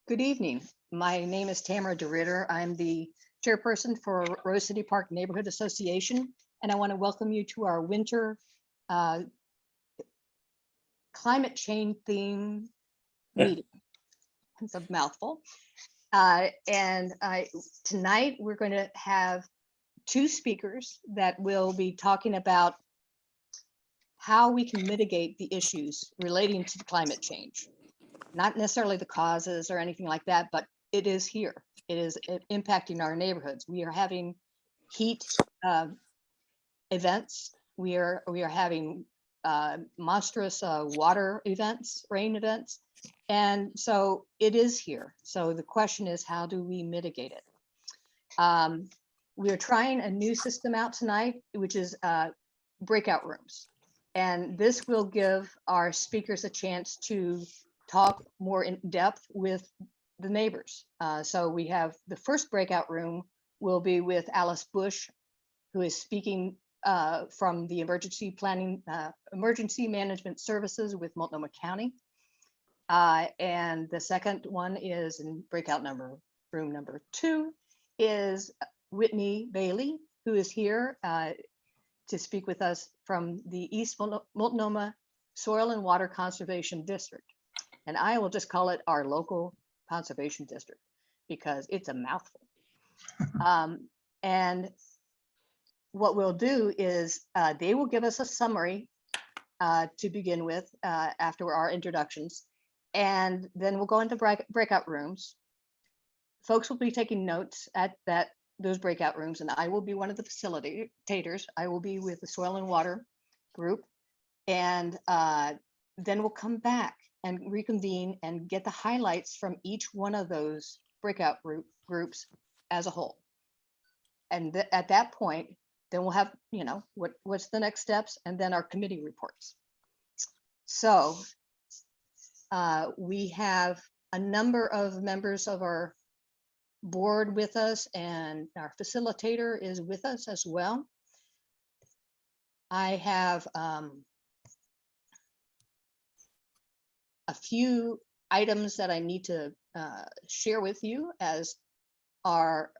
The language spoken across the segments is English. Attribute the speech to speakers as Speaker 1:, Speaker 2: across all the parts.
Speaker 1: Good evening. My name is Tamara DeRitter. I'm the chairperson for Rose City Park Neighborhood Association, and I want to welcome you to our winter uh, climate change theme meeting. It's a mouthful. Tonight we're going to have two speakers that will be talking about how we can mitigate the issues relating to climate change. Not necessarily the causes or anything like that, but it is here. It is impacting our neighborhoods. We are having heat events. We are having monstrous water events, rain events, and so it is here. So the question is, how do we mitigate it? We are trying a new system out tonight, which is breakout rooms, and this will give our speakers a chance to talk more in depth with the neighbors. So we have the first breakout room will be with Alice Bush, who is speaking from the emergency management services with Multnomah County. And the second one is in room number 2 is Whitney Bailey, who is here to speak with us from the East Multnomah Soil and Water Conservation District. And I will just call it our local conservation district because it's a mouthful. And what we'll do is they will give us a summary to begin with after our introductions. And then we'll go into breakout rooms. Folks will be taking notes at those breakout rooms, and I will be one of the facilitators. I will be with the Soil and Water group. And then we'll come back and reconvene and get the highlights from each one of those breakout groups as a whole. And at that point, then we'll have, what's the next steps, and then our committee reports. So we have a number of members of our board with us, and our facilitator is with us as well. I have a few items that I need to share with you as our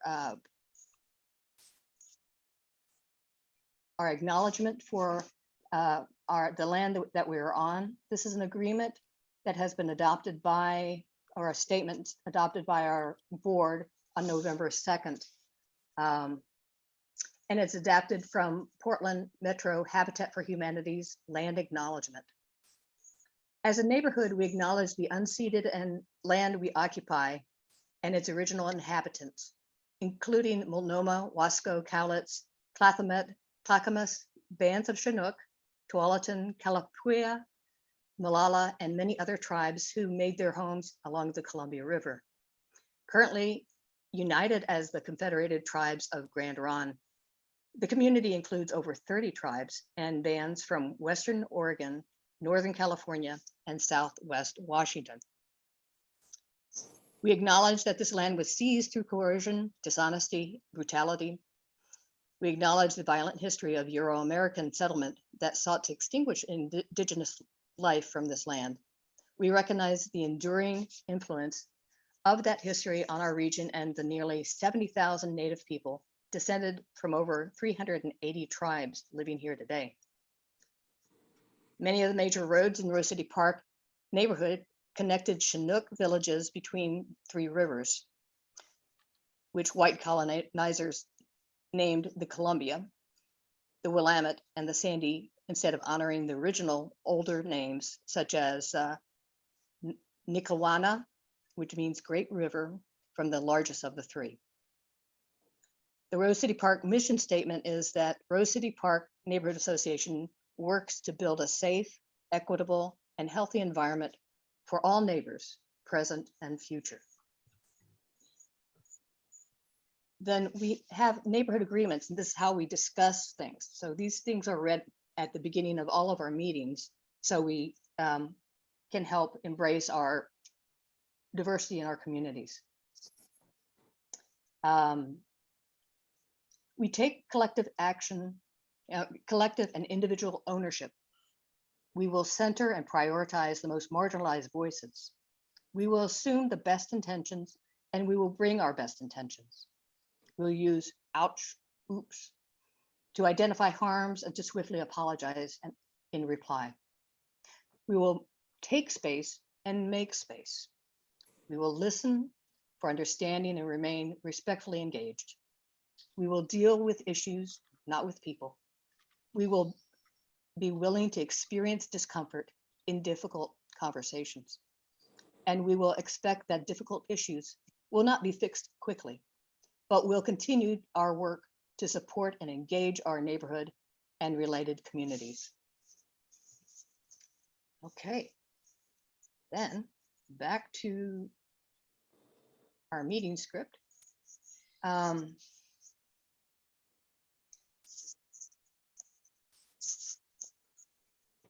Speaker 1: acknowledgement for the land that we are on. This is an agreement that has been adopted by, or a statement adopted by our board on November 2nd. And it's adapted from Portland Metro Habitat for Humanity's land acknowledgement. As a neighborhood, we acknowledge the unceded and land we occupy and its original inhabitants, including Multnomah, Wasco, Cowlitz, Clackamas, bands of Chinook, Tualatin, Kalapuya, Malala, and many other tribes who made their homes along the Columbia River. Currently united as the Confederated Tribes of Grand Ronde, the community includes over 30 tribes and bands from Western Oregon, Northern California, and Southwest Washington. We acknowledge that this land was seized through coercion, dishonesty, brutality. We acknowledge the violent history of Euro-American settlement that sought to extinguish indigenous life from this land. We recognize the enduring influence of that history on our region and the nearly 70,000 Native people descended from over 380 tribes living here today. Many of the major roads in Rose City Park neighborhood connected Chinook villages between 3 rivers, which white colonizers named the Columbia, the Willamette, and the Sandy, instead of honoring the original older names, such as Nikawana, which means Great River, from the largest of the 3. The Rose City Park mission statement is that Rose City Park Neighborhood Association works to build a safe, equitable, and healthy environment for all neighbors, present and future. Then we have neighborhood agreements, and this is how we discuss things. So these things are read at the beginning of all of our meetings, so we can help embrace our diversity in our communities. We take collective action, collective and individual ownership. We will center and prioritize the most marginalized voices. We will assume the best intentions and we will bring our best intentions. We'll use ouch, oops, to identify harms and to swiftly apologize in reply. We will take space and make space. We will listen for understanding and remain respectfully engaged. We will deal with issues, not with people. We will be willing to experience discomfort in difficult conversations. And we will expect that difficult issues will not be fixed quickly, but we'll continue our work to support and engage our neighborhood and related communities. Okay, then back to our meeting script.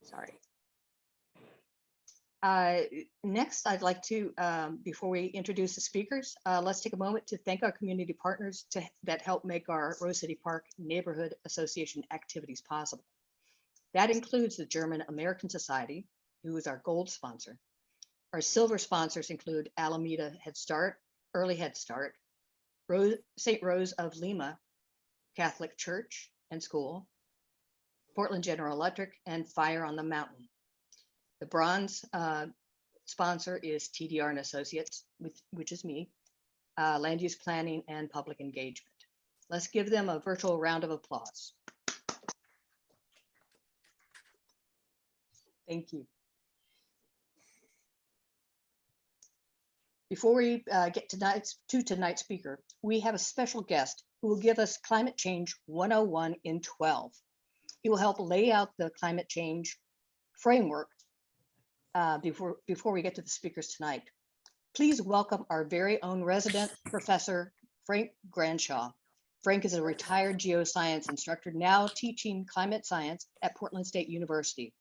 Speaker 1: Sorry. Next, I'd like to, before we introduce the speakers, let's take a moment to thank our community partners that help make our Rose City Park Neighborhood Association activities possible. That includes the German American Society, who is our gold sponsor. Our silver sponsors include Alameda Head Start, Early Head Start, St. Rose of Lima Catholic Church and School, Portland General Electric, and Fire on the Mountain. The bronze sponsor is TDR and Associates, which is me, Land Use Planning and Public Engagement. Let's give them a virtual round of applause. Thank you. Before we get to tonight's speaker, we have a special guest who will give us Climate Change 101 in 12. He will help lay out the climate change framework before we get to the speakers tonight. Please welcome our very own resident professor, Frank Granshaw. Frank is a retired geoscience instructor now teaching climate science at Portland State University.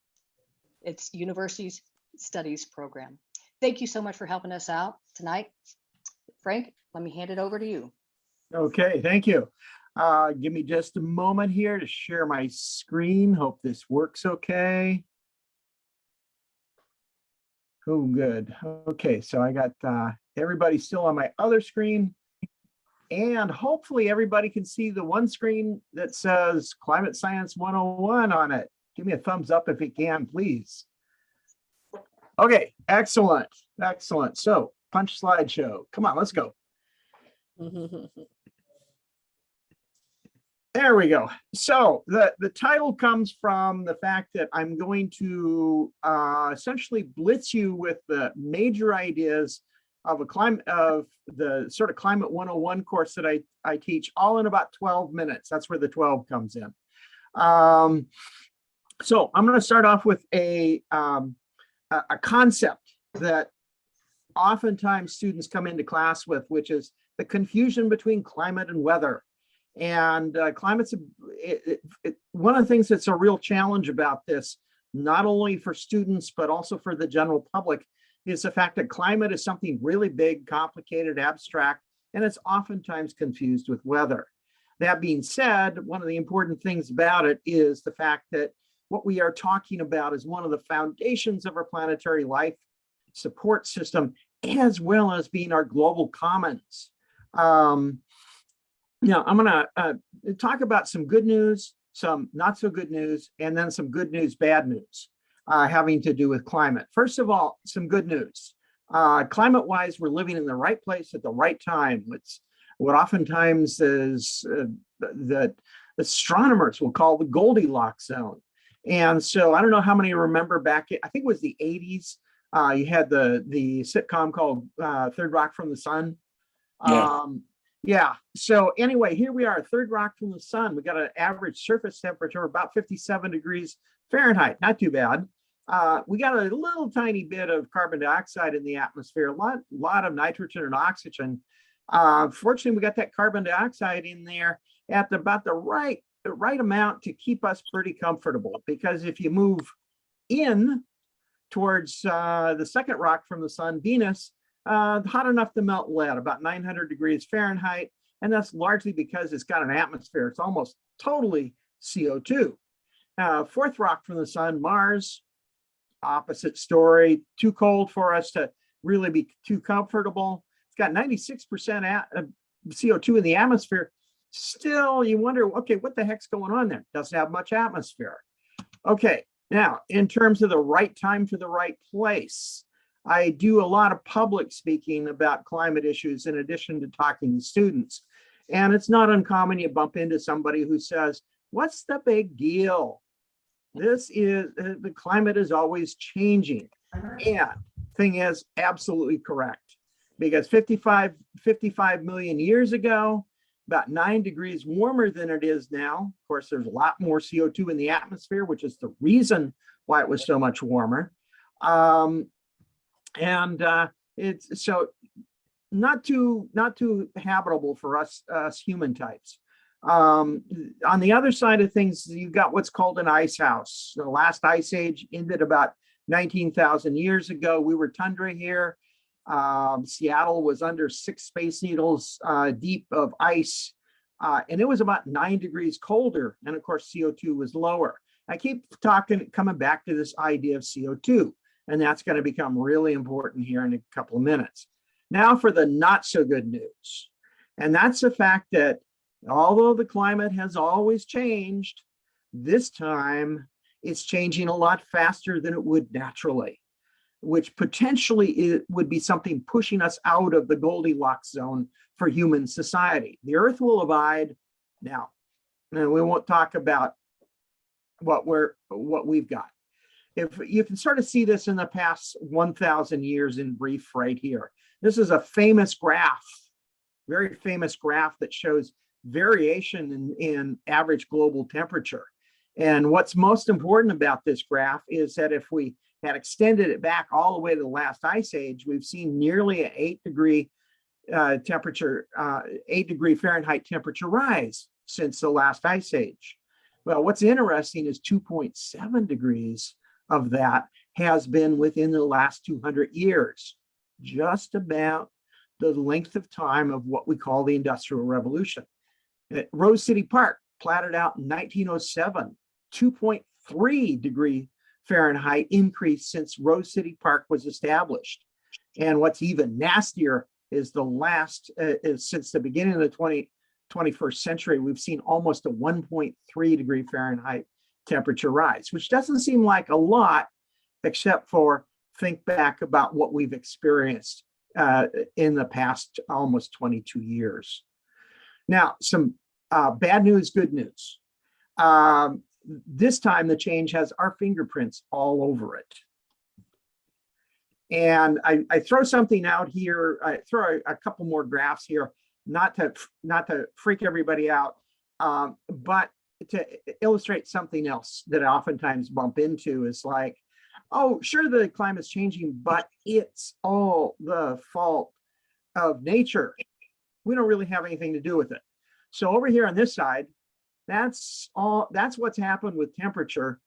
Speaker 1: It's university's studies program. Thank you so much for helping us out tonight. Frank, let me hand it over to you.
Speaker 2: Okay, thank you. Give me just a moment here to share my screen. Hope this works okay. Oh, good. Okay, so I got everybody still on my other screen. And hopefully everybody can see the one screen that says Climate Science 101 on it. Give me a thumbs up if you can, please. Okay, excellent, excellent. So punch slideshow. Come on, let's go. There we go. So the title comes from the fact that I'm going to essentially blitz you with the major ideas of the sort of Climate 101 course that I teach, all in about 12 minutes. That's where the 12 comes in. So I'm going to start off with a concept that oftentimes students come into class with, which is the confusion between climate and weather. And climate's one of the things that's a real challenge about this, not only for students, but also for the general public, is the fact that climate is something really big, complicated, abstract, and it's oftentimes confused with weather. That being said, one of the important things about it is the fact that what we are talking about is one of the foundations of our planetary life support system, as well as being our global commons. Now, I'm going to talk about some good news, some not so good news, and then some good news, bad news having to do with climate. First of all, some good news. Climate-wise, we're living in the right place at the right time. It's what oftentimes is that astronomers will call the Goldilocks zone. And so I don't know how many remember back, I think it was the 80s, you had the sitcom called Third Rock from the Sun.
Speaker 3: Yeah.
Speaker 2: Yeah, so anyway, here we are, Third Rock from the Sun. We got an average surface temperature of about 57 degrees Fahrenheit, not too bad. We got a little tiny bit of carbon dioxide in the atmosphere, a lot of nitrogen and oxygen. Fortunately, we got that carbon dioxide in there at about the right amount to keep us pretty comfortable, because if you move in towards the second rock from the sun, Venus, hot enough to melt lead, about 900 degrees Fahrenheit. And that's largely because it's got an atmosphere. It's almost totally CO2. Fourth rock from the sun, Mars, opposite story, too cold for us to really be too comfortable. It's got 96% CO2 in the atmosphere. Still, you wonder, okay, what the heck's going on there? Doesn't have much atmosphere. Okay, now in terms of the right time for the right place, I do a lot of public speaking about climate issues in addition to talking to students. And it's not uncommon you bump into somebody who says, what's the big deal? This is, the climate is always changing. And thing is absolutely correct, because 55 million years ago, about 9 degrees warmer than it is now. Of course, there's a lot more CO2 in the atmosphere, which is the reason why it was so much warmer. It's so not too habitable for us human types. On the other side of things, you've got what's called an ice house. The last ice age ended about 19,000 years ago. We were tundra here. Seattle was under 6 space needles deep of ice, and it was about 9 degrees colder. And of course, CO2 was lower. I keep coming back to this idea of CO2, and that's going to become really important here in a couple of minutes. Now for the not so good news. And that's the fact that although the climate has always changed, this time it's changing a lot faster than it would naturally, which potentially it would be something pushing us out of the Goldilocks zone for human society. The Earth will abide now, and we won't talk about what we've got. If you can sort of see this in the past 1,000 years in brief right here. This is a famous graph, very famous graph that shows variation in average global temperature. And what's most important about this graph is that if we had extended it back all the way to the last ice age, we've seen nearly an 8-degree temperature, 8-degree Fahrenheit temperature rise since the last ice age. Well, what's interesting is 2.7 degrees of that has been within the last 200 years, just about the length of time of what we call the Industrial Revolution. At Rose City Park, platted out in 1907, 2.3 degree Fahrenheit increase since Rose City Park was established. And what's even nastier is the last, since the beginning of the 21st century, we've seen almost a 1.3 degree Fahrenheit temperature rise, which doesn't seem like a lot, except for think back about what we've experienced in the past almost 22 years. Now, some bad news, good news. This time the change has our fingerprints all over it. And I throw something out here, I throw a couple more graphs here, not to freak everybody out, but to illustrate something else that I oftentimes bump into is like, oh, sure, the climate's changing, but it's all the fault of nature. We don't really have anything to do with it. So over here on this side, that's what's happened with temperature,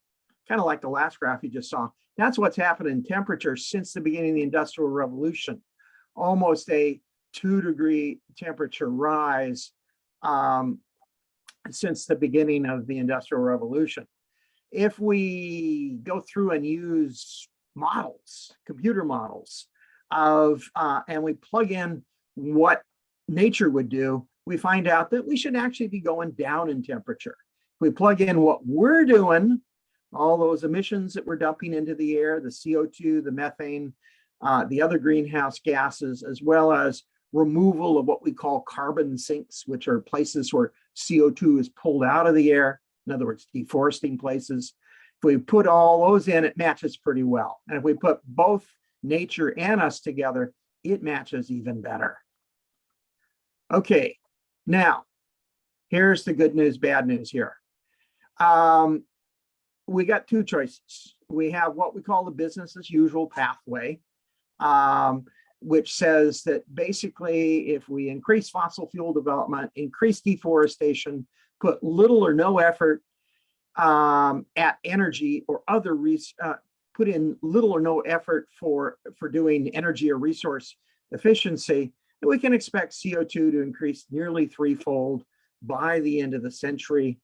Speaker 2: kind of like the last graph you just saw. That's what's happened in temperature since the beginning of the Industrial Revolution, almost a 2-degree temperature rise since the beginning of the Industrial Revolution. If we go through and use models, computer models of, and we plug in what nature would do, we find out that we should actually be going down in temperature. If we plug in what we're doing, all those emissions that we're dumping into the air, the CO2, the methane, the other greenhouse gases, as well as removal of what we call carbon sinks, which are places where CO2 is pulled out of the air. In other words, deforesting places. If we put all those in, it matches pretty well. And if we put both nature and us together, it matches even better. Okay, now here's the good news, bad news here. We got two choices. We have what we call the business as usual pathway, which says that basically if we increase fossil fuel development, increase deforestation, put little or no effort at energy or other put in little or no effort for doing energy or resource efficiency, and we can expect CO2 to increase nearly threefold by the end of the century,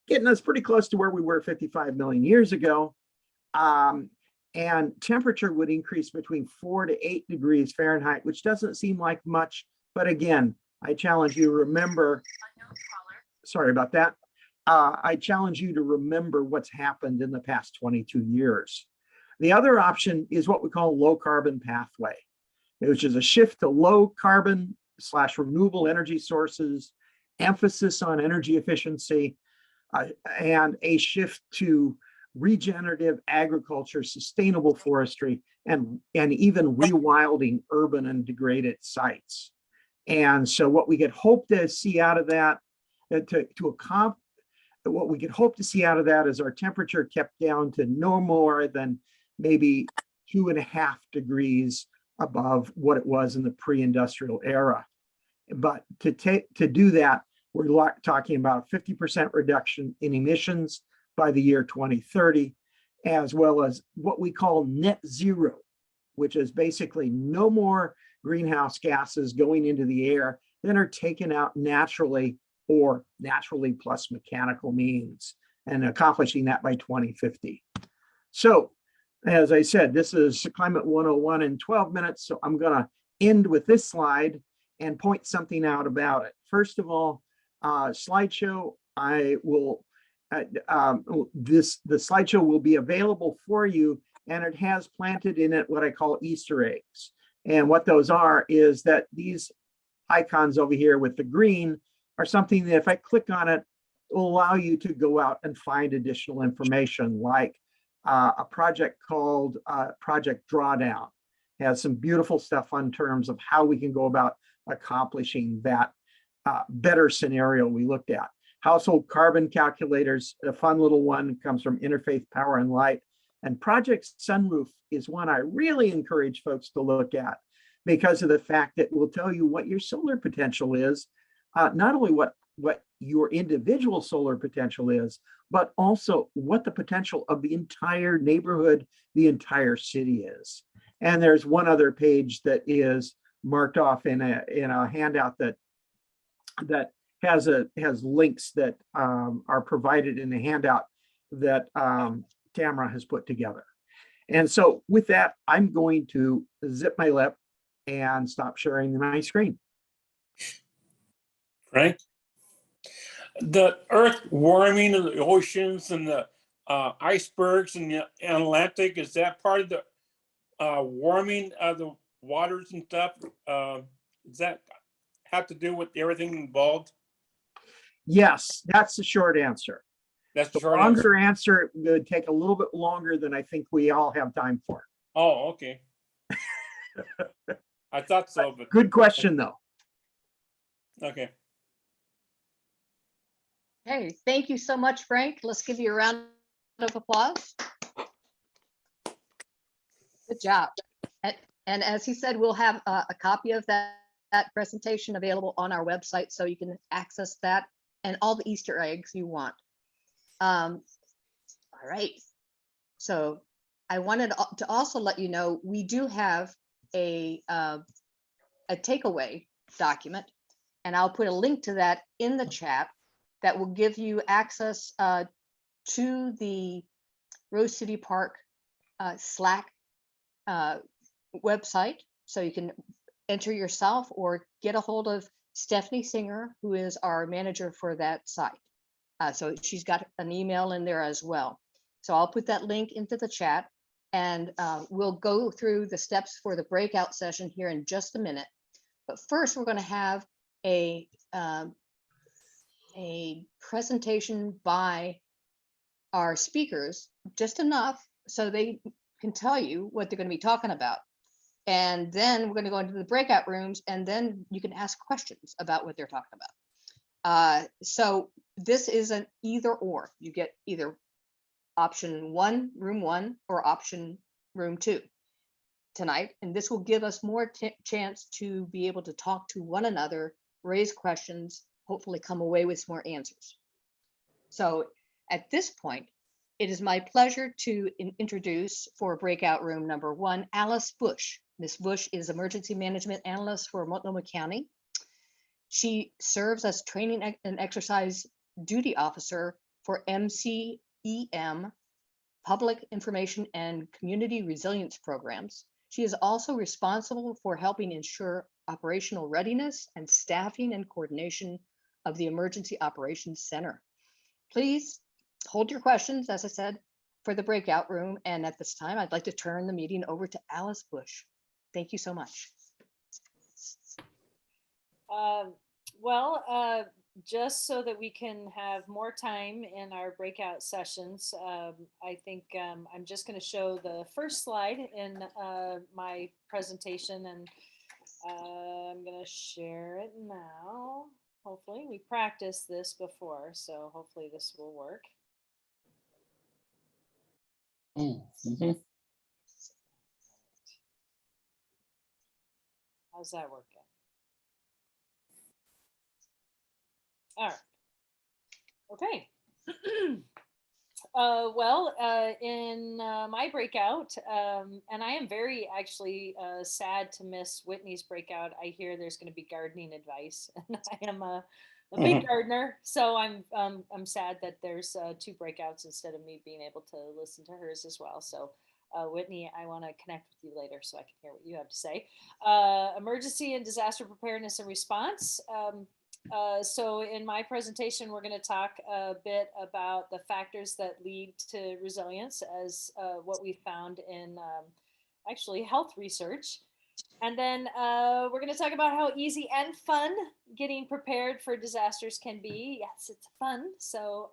Speaker 2: getting us pretty close to where we were 55 million years ago. and temperature would increase between 4 to 8 degrees Fahrenheit, which doesn't seem like much, but again, I challenge you to remember, sorry about that. I challenge you to remember what's happened in the past 22 years. The other option is what we call low carbon pathway, which is a shift to low carbon / renewable energy sources, emphasis on energy efficiency, and a shift to regenerative agriculture, sustainable forestry, and even rewilding urban and degraded sites. And so what we could hope to see out of that, what we could hope to see out of that is our temperature kept down to no more than maybe 2.5 degrees above what it was in the pre-industrial era. But to do that, we're talking about 50% reduction in emissions by the year 2030, as well as what we call net zero, which is basically no more greenhouse gases going into the air that are taken out naturally or naturally plus mechanical means, and accomplishing that by 2050. So, as I said, this is Climate 101 in 12 minutes. So I'm going to end with this slide and point something out about it. First of all, slideshow, I will, the slideshow will be available for you, and it has planted in it what I call Easter eggs. And what those are is that these icons over here with the green are something that if I click on it, will allow you to go out and find additional information, like a project called Project Drawdown. It has some beautiful stuff on terms of how we can go about accomplishing that better scenario we looked at. Household carbon calculators, a fun little one, comes from Interfaith Power and Light. And Project Sunroof is one I really encourage folks to look at because of the fact that it will tell you what your solar potential is, not only what your individual solar potential is, but also what the potential of the entire neighborhood, the entire city is. And there's one other page that is marked off in a handout that has links that are provided in the handout that Tamara has put together. And so with that, I'm going to zip my lip and stop sharing my screen.
Speaker 3: Frank? The earth warming of the oceans and the icebergs in the Atlantic, is that part of the warming of the waters and stuff? Does that have to do with everything involved?
Speaker 2: Yes, that's the short answer.
Speaker 3: That's the
Speaker 2: The
Speaker 3: short
Speaker 2: longer answer would take a little bit longer than I think we all have time for.
Speaker 3: Oh, okay. I thought so, but
Speaker 2: Good question, though.
Speaker 3: okay.
Speaker 1: Hey, thank you so much, Frank. Let's give you a round of applause. Good job. And as he said, we'll have a copy of that presentation available on our website, so you can access that and all the Easter eggs you want. All right. So I wanted to also let you know, we do have a takeaway document, and I'll put a link to that in the chat that will give you access to the Rose City Park Slack website, so you can enter yourself or get a hold of Stephanie Singer, who is our manager for that site. So she's got an email in there as well. So I'll put that link into the chat, and we'll go through the steps for the breakout session here in just a minute. But first, we're going to have a presentation by our speakers, just enough so they can tell you what they're going to be talking about. And then we're going to go into the breakout rooms, and then you can ask questions about what they're talking about. So this is an either or. You get either option 1, room 1, or option room 2 tonight. And this will give us more chance to be able to talk to one another, raise questions, hopefully come away with some more answers. So at this point, it is my pleasure to introduce for breakout room number 1, Alice Bush. Ms. Bush is emergency management analyst for Multnomah County. She serves as training and exercise duty officer for MCEM public information and community resilience programs. She is also responsible for helping ensure operational readiness and staffing and coordination of the Emergency Operations Center. Please hold your questions, as I said, for the breakout room. And at this time, I'd like to turn the meeting over to Alice Bush. Thank you so much.
Speaker 4: Just so that we can have more time in our breakout sessions, I think I'm just going to show the first slide in my presentation, and I'm going to share it now. Hopefully, we practiced this before, so hopefully this will work.
Speaker 3: Mm-hmm.
Speaker 4: How's that working? All right. Okay. In my breakout, and I am very actually sad to miss Whitney's breakout. I hear there's going to be gardening advice, and I am a big gardener, so I'm sad that there's 2 breakouts instead of me being able to listen to hers as well. So Whitney, I want to connect with you later so I can hear what you have to say. Emergency and disaster preparedness and response. So in my presentation, we're going to talk a bit about the factors that lead to resilience as what we found in actually health research. And then we're going to talk about how easy and fun getting prepared for disasters can be. Yes, it's fun. So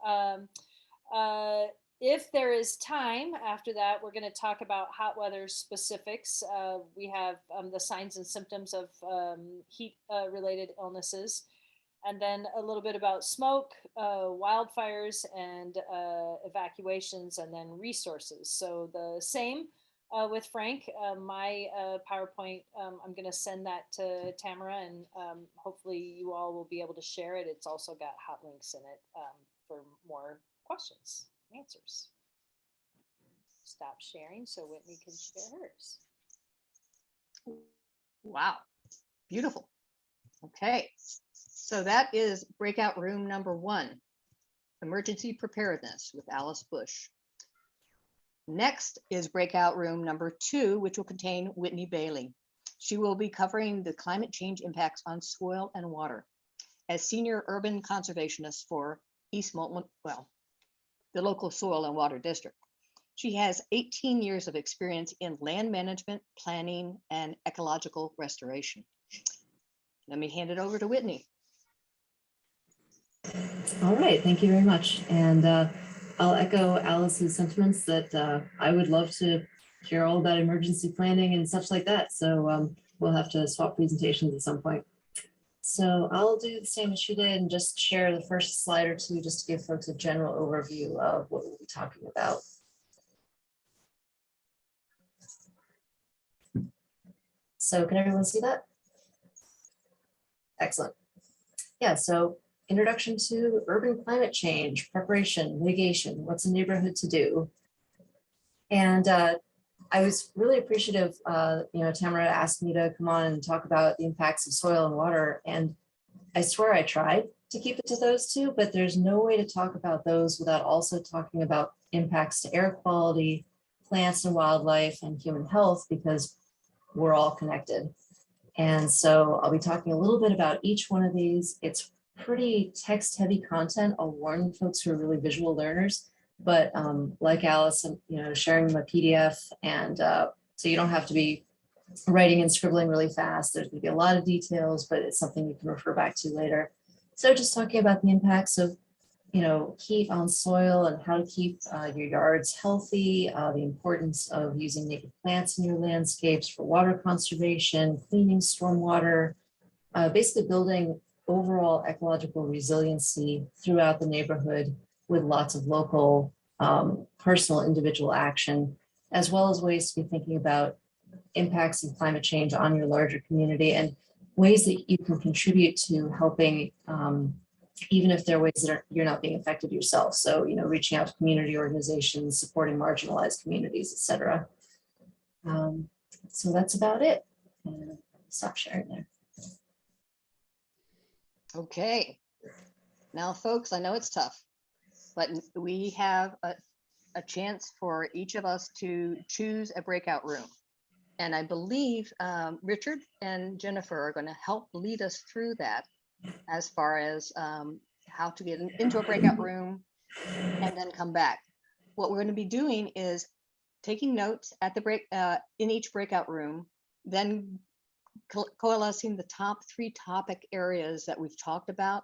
Speaker 4: if there is time after that, we're going to talk about hot weather specifics. We have the signs and symptoms of heat related illnesses. And then a little bit about smoke, wildfires, and evacuations, and then resources. So the same with Frank. My PowerPoint, I'm going to send that to Tamara, and hopefully you all will be able to share it. It's also got hot links in it for more questions and answers. Stop sharing so Whitney can share hers.
Speaker 1: Wow, beautiful. Okay. So that is breakout room number 1, emergency preparedness with Alice Bush. Next is breakout room number 2, which will contain Whitney Bailey. She will be covering the climate change impacts on soil and water as senior urban conservationist for East Moulton, the local soil and water district. She has 18 years of experience in land management, planning, and ecological restoration. Let me hand it over to Whitney.
Speaker 5: All right, thank you very much. And I'll echo Alice's sentiments that I would love to hear all about emergency planning and such like that. So we'll have to swap presentations at some point. So I'll do the same as she did and just share the first slide or two just to give folks a general overview of what we'll be talking about. So can everyone see that? Excellent. Yeah, so introduction to urban climate change, preparation, mitigation, what's a neighborhood to do? And I was really appreciative, Tamara asked me to come on and talk about the impacts of soil and water. And I swear I tried to keep it to those 2, but there's no way to talk about those without also talking about impacts to air quality, plants and wildlife, and human health, because we're all connected. And so I'll be talking a little bit about each one of these. It's pretty text heavy content. I'll warn folks who are really visual learners, but like Alice, sharing my PDF, and so you don't have to be writing and scribbling really fast. There's going to be a lot of details, but it's something you can refer back to later. So just talking about the impacts of heat on soil and how to keep your yards healthy, the importance of using native plants in your landscapes for water conservation, cleaning stormwater, basically building overall ecological resiliency throughout the neighborhood with lots of local, personal, individual action, as well as ways to be thinking about impacts of climate change on your larger community and ways that you can contribute to helping, even if there are ways that you're not being affected yourself. So, reaching out to community organizations, supporting marginalized communities, et cetera. So that's about it. And stop sharing there.
Speaker 1: Okay. Now, folks, I know it's tough, but we have a chance for each of us to choose a breakout room. And I believe Richard and Jennifer are going to help lead us through that as far as how to get into a breakout room and then come back. What we're going to be doing is taking notes at the in each breakout room, then coalescing the top 3 topic areas that we've talked about,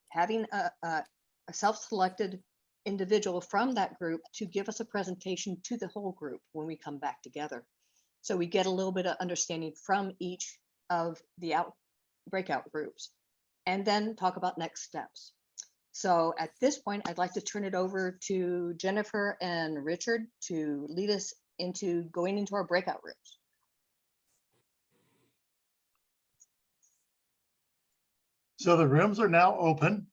Speaker 1: having a self-selected individual from that group to give us a presentation to the whole group when we come back together. So we get a little bit of understanding from each of the breakout groups, and then talk about next steps. So at this point, I'd like to turn it over to Jennifer and Richard to lead us into going into our breakout rooms.
Speaker 6: So the rooms are now open,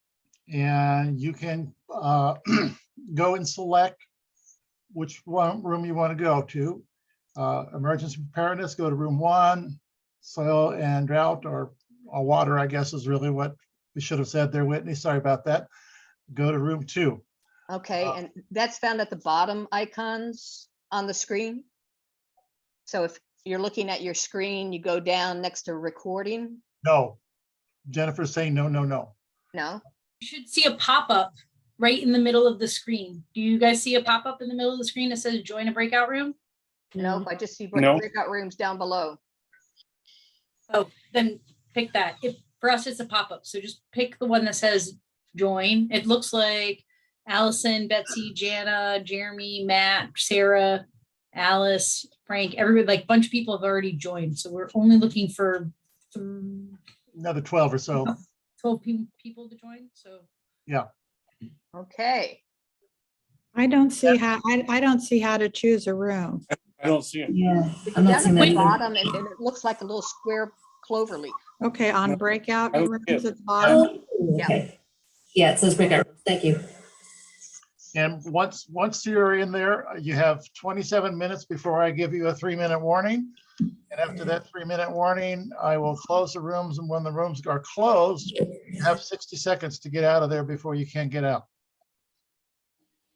Speaker 6: and you can go and select which room you want to go to. Emergency preparedness, go to room 1. Soil and drought, or water, I guess, is really what we should have said there, Whitney. Sorry about that. Go to room 2.
Speaker 1: Okay, and that's found at the bottom icons on the screen. So if you're looking at your screen, you go down next to recording.
Speaker 6: No, Jennifer's saying no, no, no.
Speaker 1: No?
Speaker 7: You should see a pop-up right in the middle of the screen. Do you guys see a pop-up in the middle of the screen that says join a breakout room?
Speaker 1: Nope, I just see
Speaker 3: No.
Speaker 1: breakout rooms down below.
Speaker 7: Oh, then pick that. If for us, it's a pop-up. So just pick the one that says join. It looks like Allison, Betsy, Jana, Jeremy, Matt, Sarah, Alice, Frank, everybody, like a bunch of people have already joined. So we're only looking for
Speaker 6: Another 12 or so.
Speaker 7: 12 people to join. So
Speaker 6: Yeah.
Speaker 1: Okay,
Speaker 8: I don't see how, I don't see how to choose a room.
Speaker 3: I don't see it.
Speaker 5: Yeah,
Speaker 1: we go
Speaker 5: I'm not
Speaker 1: down
Speaker 5: seeing
Speaker 1: at
Speaker 5: that
Speaker 1: the
Speaker 5: either.
Speaker 1: bottom and it looks like a little square clover leaf.
Speaker 8: Okay, on
Speaker 3: No,
Speaker 8: breakout
Speaker 3: I don't
Speaker 8: rooms
Speaker 3: see
Speaker 8: at
Speaker 3: it.
Speaker 8: the bottom.
Speaker 5: Oh, okay. Yeah, it says breakout rooms. Thank you.
Speaker 6: And once you're in there, you have 27 minutes before I give you a 3-minute warning. And after that 3-minute warning, I will close the rooms. And when the rooms are closed, you have 60 seconds to get out of there before you can't get out.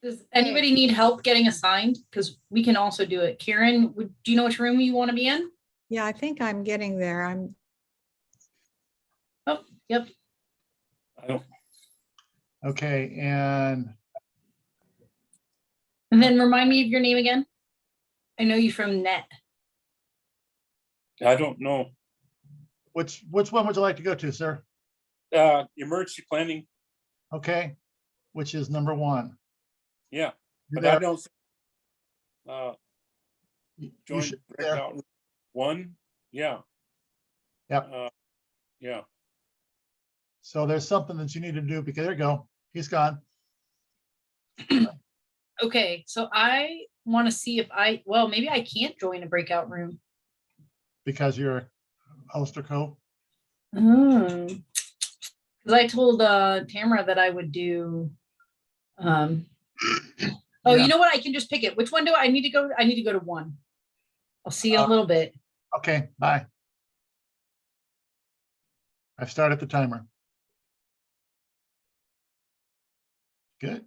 Speaker 7: does anybody need help getting assigned? Because we can also do it. Karen, do you know which room you want to be in?
Speaker 8: Yeah, I think I'm getting there. I'm,
Speaker 7: Oh, yep.
Speaker 3: I don't,
Speaker 6: Okay, and
Speaker 7: And then remind me of your name again. I know you from Net.
Speaker 3: I don't know.
Speaker 6: which one would you like to go to, sir?
Speaker 3: Emergency planning,
Speaker 6: Okay, which is number 1.
Speaker 3: yeah,
Speaker 6: You're
Speaker 3: but I
Speaker 6: there.
Speaker 3: don't.
Speaker 6: You
Speaker 3: Join
Speaker 6: should be there.
Speaker 3: breakout 1, yeah.
Speaker 6: Yep.
Speaker 3: Yeah,
Speaker 6: So there's something that you need to do, because there you go. He's gone.
Speaker 7: Okay, so I want to see if well, maybe I can't join a breakout room.
Speaker 6: Because you're a host or co.
Speaker 7: Because I told Tamara that I would do. Oh,
Speaker 6: Yeah.
Speaker 7: you know what? I can just pick it. Which one do I need to go? I need to go to 1. I'll see you in a little bit.
Speaker 6: Okay, bye. I've started the timer. Good.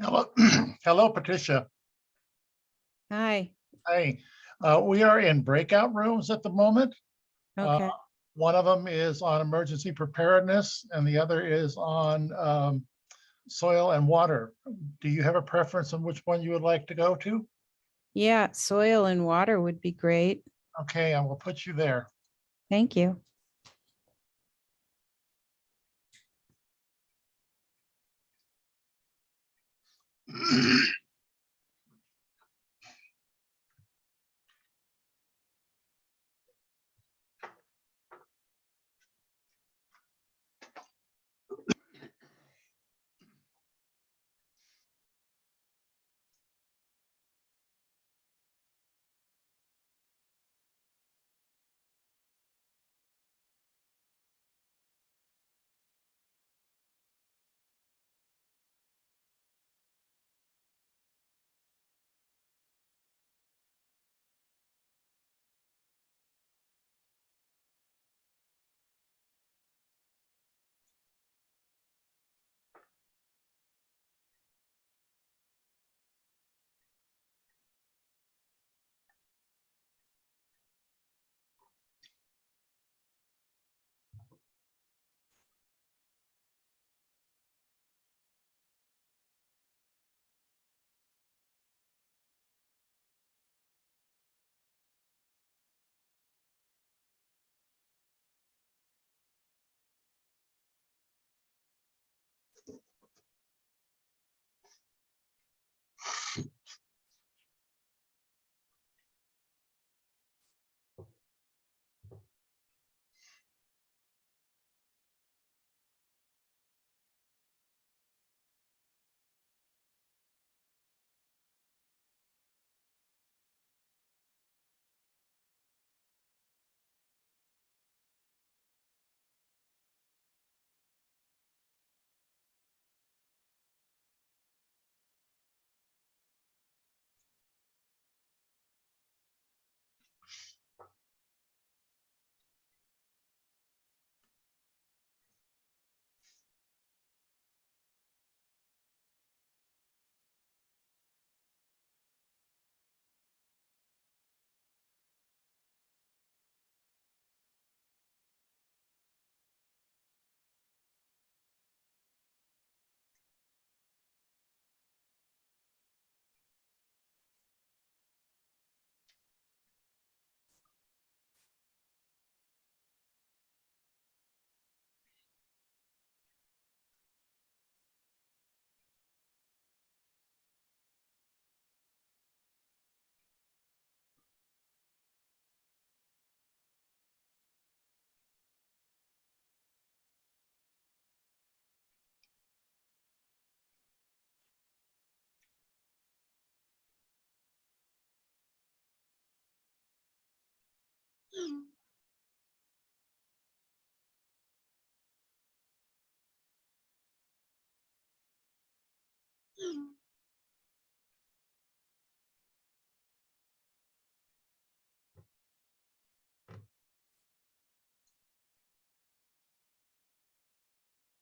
Speaker 6: Hello, hello, Patricia.
Speaker 8: Hi,
Speaker 6: Hi, we are in breakout rooms at the moment.
Speaker 8: okay.
Speaker 6: One of them is on emergency preparedness and the other is on soil and water. Do you have a preference on which one you would like to go to?
Speaker 8: Yeah, soil and water would be great.
Speaker 6: Okay, I will put you there.
Speaker 8: Thank you.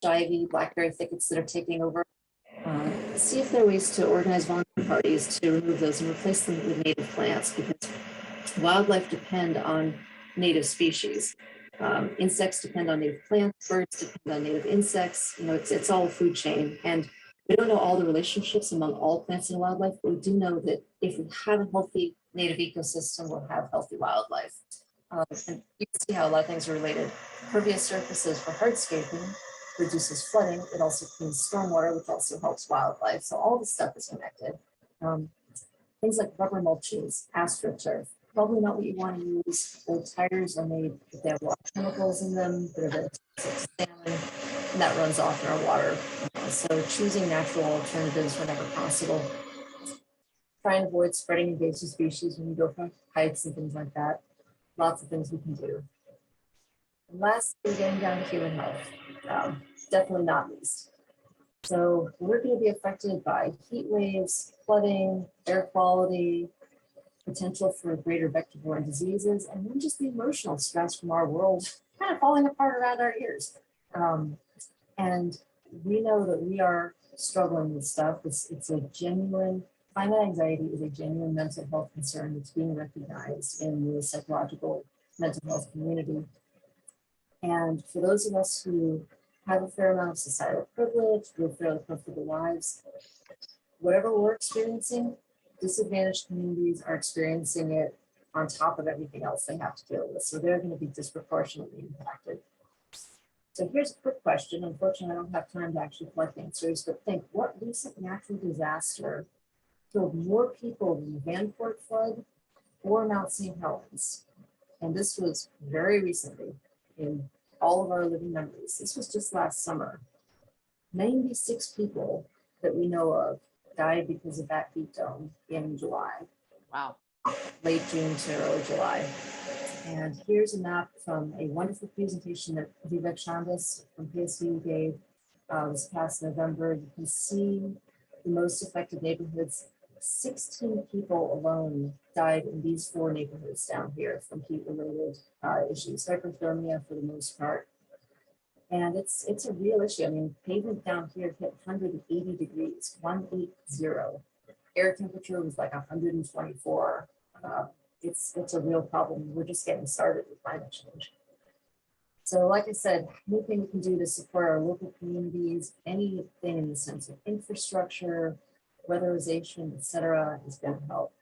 Speaker 5: ivy, blackberry thickets that are taking over. See if there are ways to organize volunteer parties to remove those and replace them with native plants, because wildlife depend on native species. Insects depend on native plants, birds depend on native insects. You know, it's all a food chain. And we don't know all the relationships among all plants and wildlife, but we do know that if we have a healthy native ecosystem, we'll have healthy wildlife. And you can see how a lot of things are related. Pervious surfaces for hardscaping reduces flooding. It also cleans stormwater, which also helps wildlife. So all this stuff is connected. Things like rubber mulches, astroturf, probably not what you want to use. Old tires are made, if they have a lot of chemicals in them, that are very toxic to salmon, and that runs off in our water. So choosing natural alternatives whenever possible. Try and avoid spreading invasive species when you go for hikes and things like that. Lots of things we can do. And lastly, getting down to human health, definitely not least. So we're going to be affected by heat waves, flooding, air quality, potential for greater vector-borne diseases, and then just the emotional stress from our world kind of falling apart around our ears. And we know that we are struggling with stuff. It's a genuine, climate anxiety is a genuine mental health concern that's being recognized in the psychological mental health community. And for those of us who have a fair amount of societal privilege, live fairly comfortable lives, whatever we're experiencing, disadvantaged communities are experiencing it on top of everything else they have to deal with. So they're going to be disproportionately impacted. So here's a quick question. Unfortunately, I don't have time to actually collect answers, but think, what recent natural disaster killed more people than the Vanport flood or Mount St. Helens? And this was very recently in all of our living memories. This was just last summer. 96 people that we know of died because of that heat dome in July,
Speaker 1: Wow.
Speaker 5: late June to early July. And here's a map from a wonderful presentation that Vivek Chandas from PSU gave this past November. You can see the most affected neighborhoods. 16 people alone died in these 4 neighborhoods down here from heat-related issues, hyperthermia for the most part. And it's a real issue. I mean, pavement down here hit 180 degrees, 180. Air temperature was like 124. It's a real problem. We're just getting started with climate change. So like I said, anything we can do to support our local communities, anything in the sense of infrastructure, weatherization, et cetera, is going to help.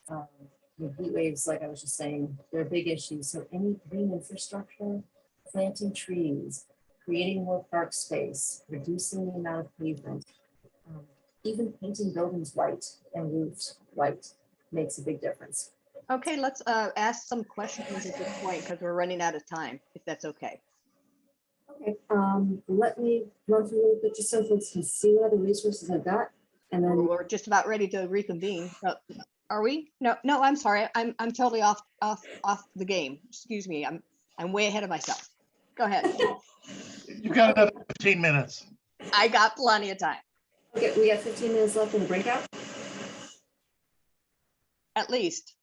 Speaker 5: The heat waves, like I was just saying, they're a big issue. So any green infrastructure, planting trees, creating more park space, reducing the amount of pavement, even painting buildings white and roofs white makes a big difference.
Speaker 1: Okay, let's ask some questions at this point because we're running out of time, if that's okay.
Speaker 5: Okay, let me run through a little bit just so folks can see what other resources I've got. And then
Speaker 1: We're just about ready to reconvene. Are we? No, I'm sorry. I'm totally off the game. Excuse me. I'm way ahead of myself. Go ahead.
Speaker 6: You've got another 15 minutes.
Speaker 1: I got plenty of time,
Speaker 5: okay, we got 15 minutes left in the breakout.
Speaker 1: at least.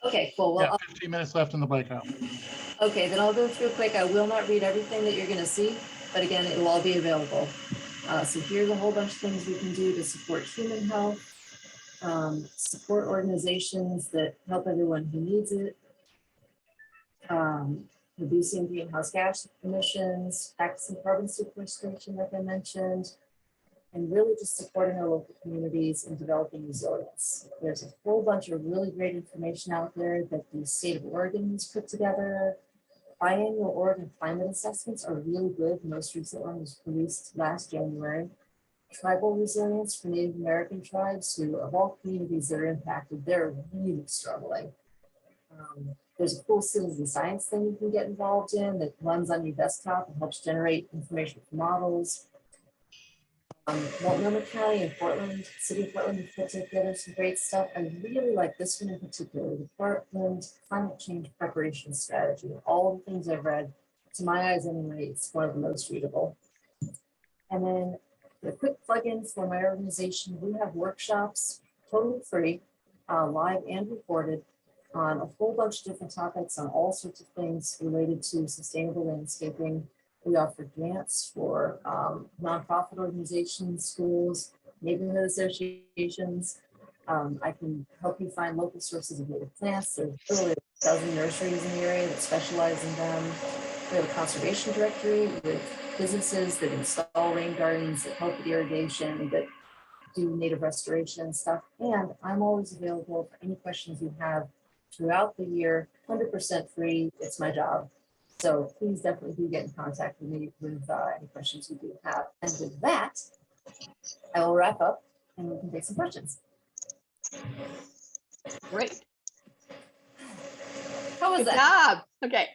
Speaker 5: Okay, cool. Well,
Speaker 6: Yeah, 15 minutes left in the breakout.
Speaker 5: okay, then I'll go through quick. I will not read everything that you're going to see, but again, it will all be available. So here's a whole bunch of things we can do to support human health, support organizations that help everyone who needs it, reducing greenhouse gas emissions, practicing carbon sequestration, like I mentioned, and really just supporting our local communities and developing resilience. There's a whole bunch of really great information out there that the state of Oregon has put together. Biannual Oregon climate assessments are really good. The most recent one was released last January. Tribal resilience for Native American tribes who, of all communities that are impacted, they're really struggling. There's a cool citizen science thing you can get involved in that runs on your desktop and helps generate information for models. Multnomah County and Portland, City of Portland have put together some great stuff. I really like this one in particular, the Portland Climate Change Preparation Strategy. All the things I've read, to my eyes anyway, it's one of the most readable. And then a quick plug-in for my organization, we have workshops totally free, live and recorded, on a whole bunch of different topics on all sorts of things related to sustainable landscaping. We offer grants for nonprofit organizations, schools, neighborhood associations. I can help you find local sources of native plants. There's literally a dozen nurseries in the area that specialize in them. We have a conservation directory with businesses that install rain gardens, that help with irrigation, that do native restoration and stuff. And I'm always available for any questions you have throughout the year, 100% free. It's my job. So please definitely do get in contact with me with any questions you do have. And with that, I will wrap up and we can take some questions.
Speaker 1: Great.
Speaker 5: How was
Speaker 1: Good
Speaker 5: that?
Speaker 1: job. Okay.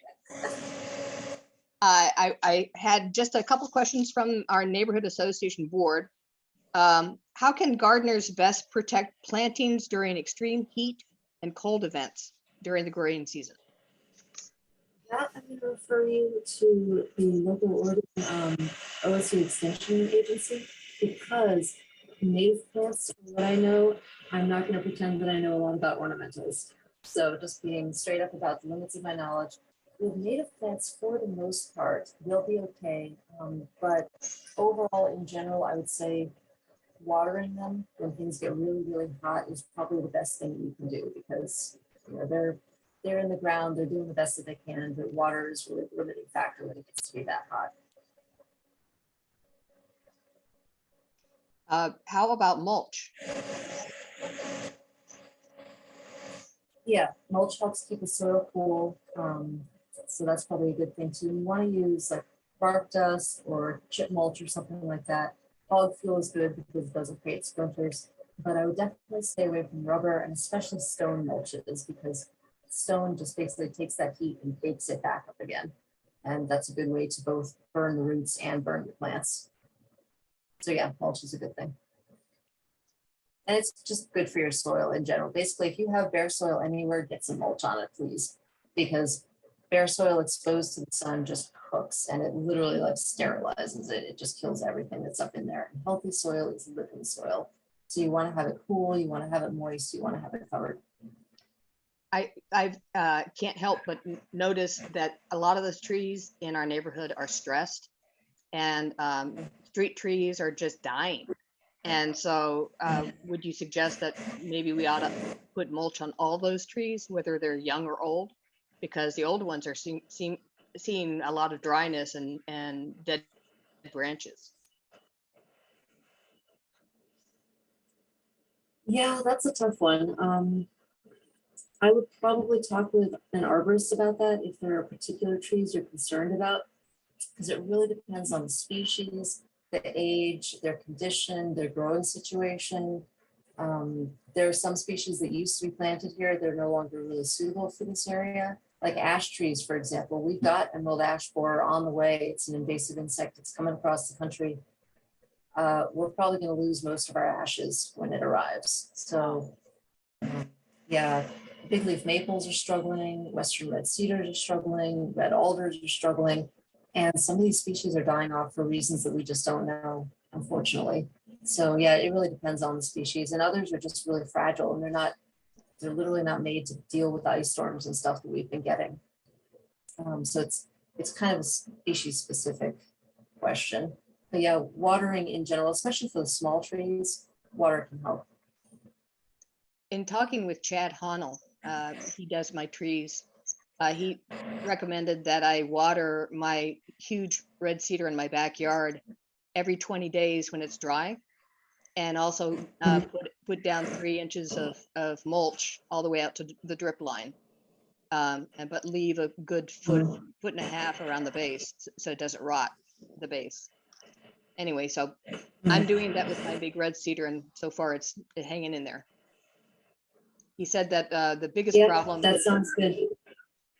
Speaker 1: I had just a couple questions from our neighborhood association board. How can gardeners best protect plantings during extreme heat and cold events during the growing season?
Speaker 5: That I'm going to refer you to the local Oregon OSU Extension Agency, because native plants, from what I know, I'm not going to pretend that I know a lot about ornamentals. So just being straight up about the limits of my knowledge, with native plants, for the most part, they'll be okay. But overall, in general, I would say watering them when things get really, really hot is probably the best thing you can do, because they're in the ground, they're doing the best that they can, but water is really the limiting factor when it gets to be that hot.
Speaker 1: How about mulch?
Speaker 5: Yeah, mulch helps keep the soil cool. So that's probably a good thing too. You want to use like bark dust or chip mulch or something like that. Hog fuel is good because it doesn't create splinters, but I would definitely stay away from rubber and especially stone mulches, because stone just basically takes that heat and bakes it back up again. And that's a good way to both burn the roots and burn the plants. So yeah, mulch is a good thing. And it's just good for your soil in general. Basically, if you have bare soil anywhere, get some mulch on it, please. Because bare soil exposed to the sun just cooks, and it literally like sterilizes it. It just kills everything that's up in there. And healthy soil is living soil. So you want to have it cool, you want to have it moist, you want to have it covered.
Speaker 1: I can't help but notice that a lot of the trees in our neighborhood are stressed, and street trees are just dying. And so would you suggest that maybe we ought to put mulch on all those trees, whether they're young or old? Because the old ones are seeing a lot of dryness and dead branches.
Speaker 5: Yeah, that's a tough one. I would probably talk with an arborist about that if there are particular trees you're concerned about, because it really depends on the species, the age, their condition, their growing situation. There are some species that used to be planted here, they're no longer really suitable for this area. Like ash trees, for example, we've got emerald ash borer on the way. It's an invasive insect that's coming across the country. We're probably going to lose most of our ashes when it arrives. So yeah, big leaf maples are struggling, western red cedars are struggling, red alders are struggling. And some of these species are dying off for reasons that we just don't know, unfortunately. So yeah, it really depends on the species. And others are just really fragile, and they're literally not made to deal with ice storms and stuff that we've been getting. So it's kind of a species specific question. But yeah, watering in general, especially for the small trees, water can help.
Speaker 1: In talking with Chad Honnell, he does my trees. He recommended that I water my huge red cedar in my backyard every 20 days when it's dry, and also put down 3 inches of mulch all the way out to the drip line, but leave a good foot and a half around the base so it doesn't rot the base. Anyway, so I'm doing that with my big red cedar, and so far it's hanging in there. He said that the biggest problem.
Speaker 5: That sounds good.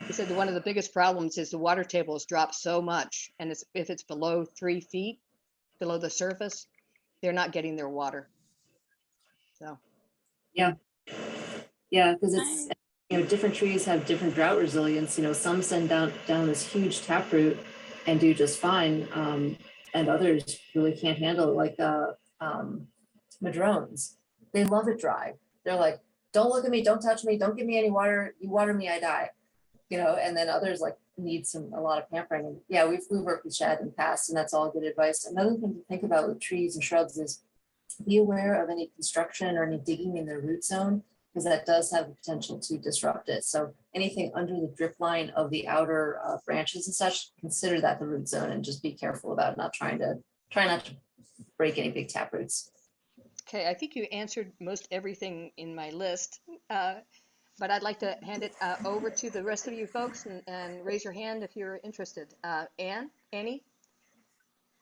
Speaker 1: He said that one of the biggest problems is the water table has dropped so much, and if it's below 3 feet below the surface, they're not getting their water. So
Speaker 5: yeah, because it's, different trees have different drought resilience. Some send down this huge taproot and do just fine, and others really can't handle it, like madrones. They love it dry. They're like, don't look at me, don't touch me, don't give me any water. You water me, I die. And then others like need a lot of pampering. And yeah, we've worked with Chad in the past, and that's all good advice. Another thing to think about with trees and shrubs is be aware of any construction or any digging in their root zone, because that does have the potential to disrupt it. So anything under the drip line of the outer branches and such, consider that the root zone, and just be careful about try not to break any big tap roots.
Speaker 1: okay, I think you answered most everything in my list. But I'd like to hand it over to the rest of you folks and raise your hand if you're interested. Annie?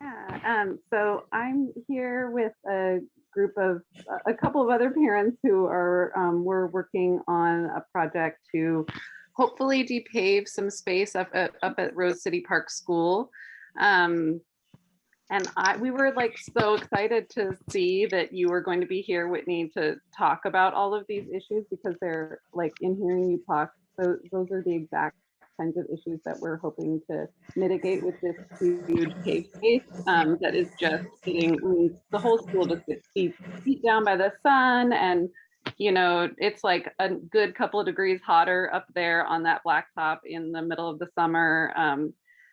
Speaker 9: Yeah, so I'm here with a group of a couple of other parents who are we're working on a project to hopefully depave some space up at Rose City Park School. And we were like so excited to see that you were going to be here, Whitney, to talk about all of these issues, because they're like, in hearing you talk, so those are the exact kinds of issues that we're hoping to mitigate with this huge cave space that is just getting, the whole school just gets beat down by the sun, and you know, it's like a good couple of degrees hotter up there on that blacktop in the middle of the summer.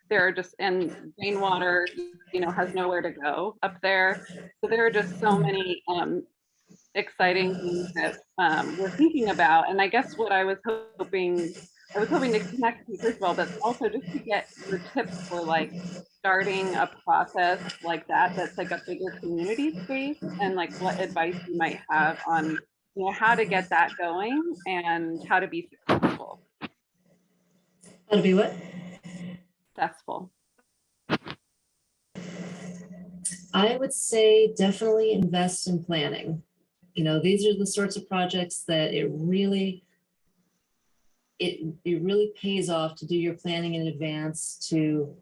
Speaker 9: There are just, and rainwater, you know, has nowhere to go up there. So there are just so many exciting things that we're thinking about. And I guess what I was hoping to connect to you first of all, but also just to get your tips for like starting a process like that, that's like a bigger community space, and like what advice you might have on, you know, how to get that going and how to be successful.
Speaker 5: How to be what?
Speaker 9: Successful.
Speaker 5: I would say definitely invest in planning. You know, these are the sorts of projects that it really pays off to do your planning in advance, to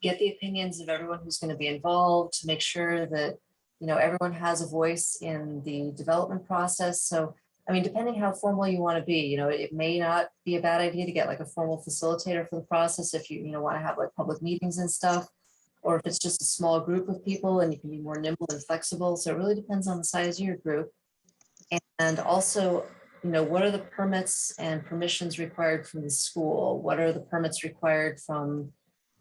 Speaker 5: get the opinions of everyone who's going to be involved, to make sure that, you know, everyone has a voice in the development process. So, I mean, depending how formal you want to be, you know, it may not be a bad idea to get like a formal facilitator for the process if you know, want to have like public meetings and stuff, or if it's just a small group of people and you can be more nimble and flexible. So it really depends on the size of your group. And also, you know, what are the permits and permissions required from the school? What are the permits required from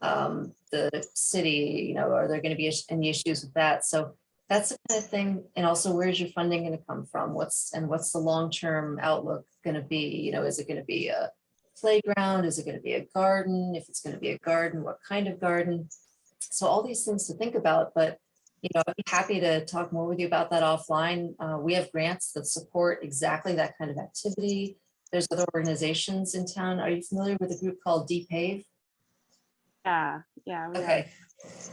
Speaker 5: the city? You know, are there going to be any issues with that? So that's the kind of thing. And also, where's your funding going to come from? What's the long-term outlook going to be? You know, is it going to be a playground? Is it going to be a garden? If it's going to be a garden, what kind of garden? So all these things to think about, but you know, I'd be happy to talk more with you about that offline. We have grants that support exactly that kind of activity. There's other organizations in town. Are you familiar with a group called DPAVE?
Speaker 9: Yeah.
Speaker 5: Okay.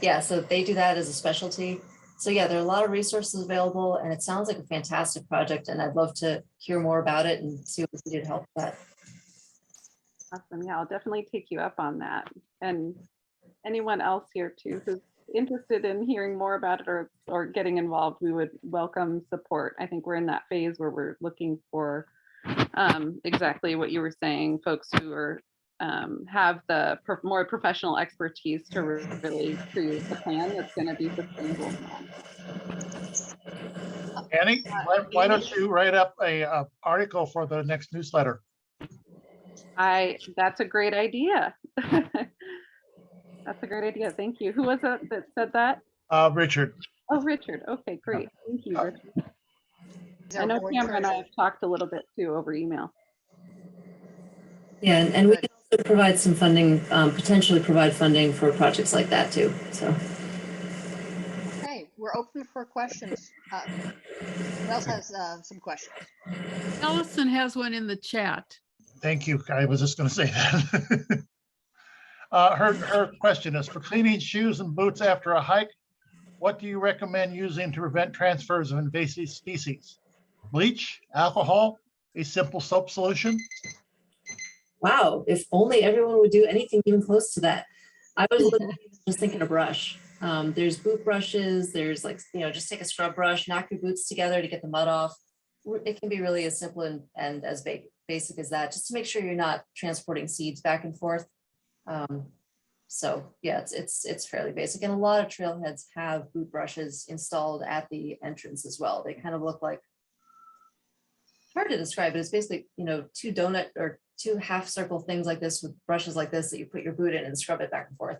Speaker 5: Yeah, so they do that as a specialty. So yeah, there are a lot of resources available, and it sounds like a fantastic project, and I'd love to hear more about it and see what we can do to help that.
Speaker 9: Awesome. Yeah, I'll definitely take you up on that. And anyone else here too who's interested in hearing more about it or getting involved, we would welcome support. I think we're in that phase where we're looking for exactly what you were saying, folks who are have the more professional expertise to really create the plan that's going to be sustainable.
Speaker 6: Annie, why don't you write up a article for the next newsletter?
Speaker 9: That's a great idea. That's a great idea. Thank you. Who was it that said that?
Speaker 6: Richard.
Speaker 9: Oh, Richard. Okay, great. Thank you, Richard. I know
Speaker 1: board
Speaker 9: Cameron and I
Speaker 1: treasurer.
Speaker 9: have talked a little bit too over email.
Speaker 5: Yeah, and we can also provide some funding, potentially provide funding for projects like that too. So.
Speaker 1: Okay, we're open for questions. Who else has some questions?
Speaker 10: Allison has one in the chat.
Speaker 6: Thank you. I was just going to say that. Her question is, for cleaning shoes and boots after a hike, what do you recommend using to prevent transfers of invasive species? Bleach, alcohol, a simple soap solution?
Speaker 5: Wow, if only everyone would do anything even close to that. I was literally just thinking a brush. There's boot brushes, there's like, you know, just take a scrub brush, knock your boots together to get the mud off. It can be really as simple and as basic as that, just to make sure you're not transporting seeds back and forth. So yeah, it's fairly basic. And a lot of trailheads have boot brushes installed at the entrance as well. They kind of look like, hard to describe it. It's basically, you know, two donut or two half circle things like this with brushes like this that you put your boot in and scrub it back and forth.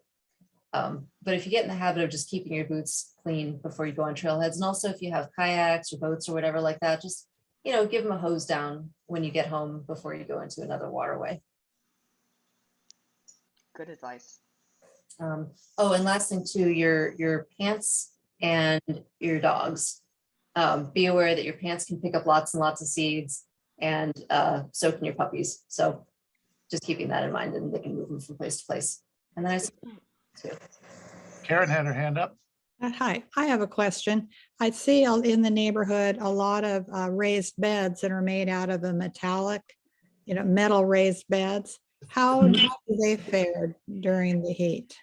Speaker 5: But if you get in the habit of just keeping your boots clean before you go on trailheads, and also if you have kayaks or boats or whatever like that, just, you know, give them a hose down when you get home before you go into another waterway.
Speaker 1: Good advice.
Speaker 5: Oh, and last thing too, your pants and your dogs. Be aware that your pants can pick up lots and lots of seeds, and so can your puppies. So just keeping that in mind, and they can move them from place to place. And then
Speaker 6: Karen had her hand up.
Speaker 8: Hi, I have a question. I see in the neighborhood a lot of raised beds that are made out of a metallic, you know, metal raised beds. How do they fare during the heat?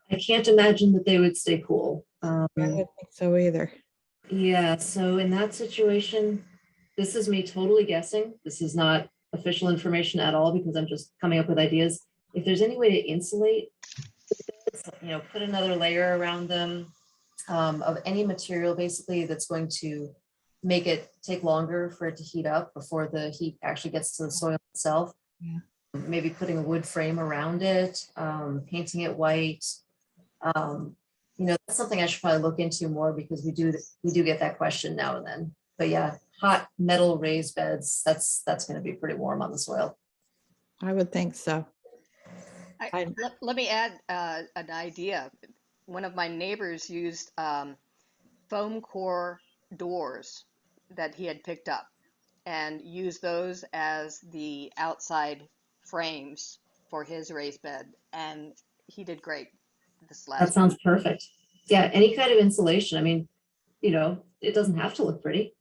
Speaker 5: I can't imagine that they would stay cool.
Speaker 8: I don't think so either.
Speaker 5: Yeah, so in that situation, this is me totally guessing. This is not official information at all because I'm just coming up with ideas. If there's any way to insulate, you know, put another layer around them of any material basically that's going to make it take longer for it to heat up before the heat actually gets to the soil itself.
Speaker 8: Yeah.
Speaker 5: Maybe putting a wood frame around it, painting it white. That's something I should probably look into more because we do get that question now and then. But yeah, hot metal raised beds, that's going to be pretty warm on the soil.
Speaker 8: I would think so.
Speaker 1: Let me add an idea. One of my neighbors used foam core doors that he had picked up and used those as the outside frames for his raised bed. And he did great this last.
Speaker 5: That sounds perfect. Yeah, any kind of insulation. I mean, it doesn't have to look pretty.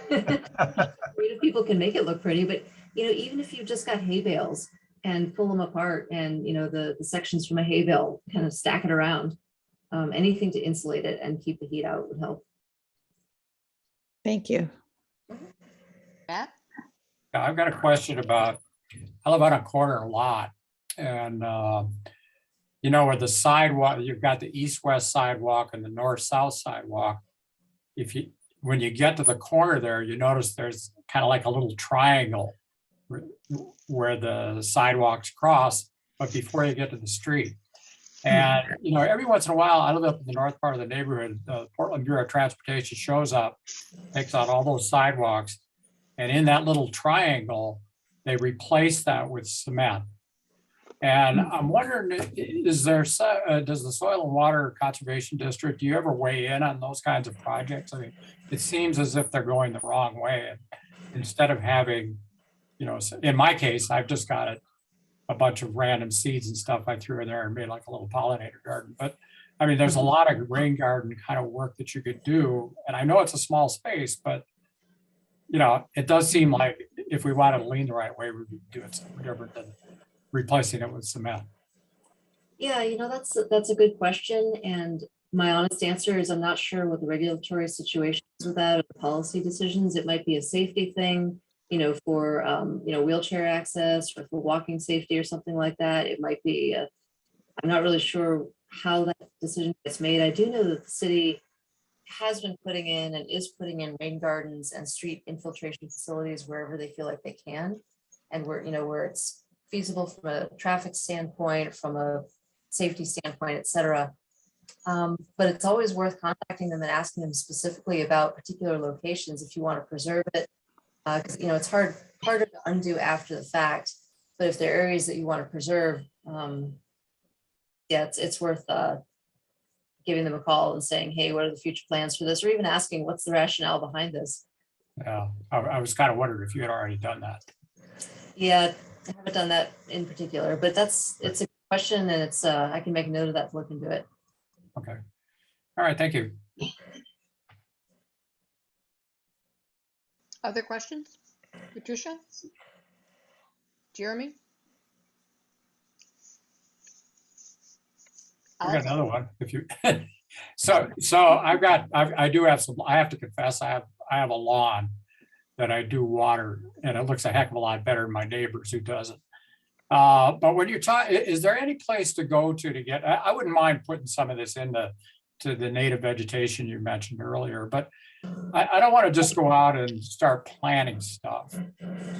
Speaker 5: Creative people can make it look pretty, but even if you've just got hay bales and pull them apart and the sections from a hay bale kind of stack it around, anything to insulate it and keep the heat out would help.
Speaker 8: Thank you.
Speaker 1: Matt?
Speaker 11: Yeah, I've got a question about, I live on a corner lot and, where the sidewalk, you've got the east-west sidewalk and the north-south sidewalk. When you get to the corner there, you notice there's kind of like a little triangle where the sidewalks cross, but before you get to the street. And, every once in a while, I live up in the north part of the neighborhood, the Portland Bureau of Transportation shows up, takes out all those sidewalks. And in that little triangle, they replace that with cement. And I'm wondering, does the Soil and Water Conservation District, do you ever weigh in on those kinds of projects? I mean, it seems as if they're going the wrong way. And instead of having, in my case, I've just got a bunch of random seeds and stuff I threw in there and made like a little pollinator garden. But I mean, there's a lot of rain garden kind of work that you could do. And I know it's a small space, but it does seem like if we wanted to lean the right way, we'd be doing something different than replacing it with cement.
Speaker 5: Yeah, that's a good question. And my honest answer is I'm not sure what the regulatory situation is with that or the policy decisions. It might be a safety thing, for, wheelchair access or for walking safety or something like that. It might be, I'm not really sure how that decision gets made. I do know that the city has been putting in and is putting in rain gardens and street infiltration facilities wherever they feel like they can. And where it's feasible from a traffic standpoint, from a safety standpoint, et cetera. But it's always worth contacting them and asking them specifically about particular locations if you want to preserve it. Because it's harder to undo after the fact. But if there are areas that you want to preserve, it's worth giving them a call and saying, hey, what are the future plans for this? Or even asking, what's the rationale behind this?
Speaker 11: Yeah, I was kind of wondering if you had already done that.
Speaker 5: Yeah, I haven't done that in particular, but it's a question and it's I can make a note of that to look into it.
Speaker 11: Okay. All right, thank you.
Speaker 1: Other questions? Patricia? Jeremy?
Speaker 11: I got another one. If you so I do have some. I have to confess, I have a lawn that I do water, and it looks a heck of a lot better than my neighbors who doesn't. But when you talk, is there any place to go to get? I wouldn't mind putting some of this into the native vegetation you mentioned earlier, but I don't want to just go out and start planting stuff.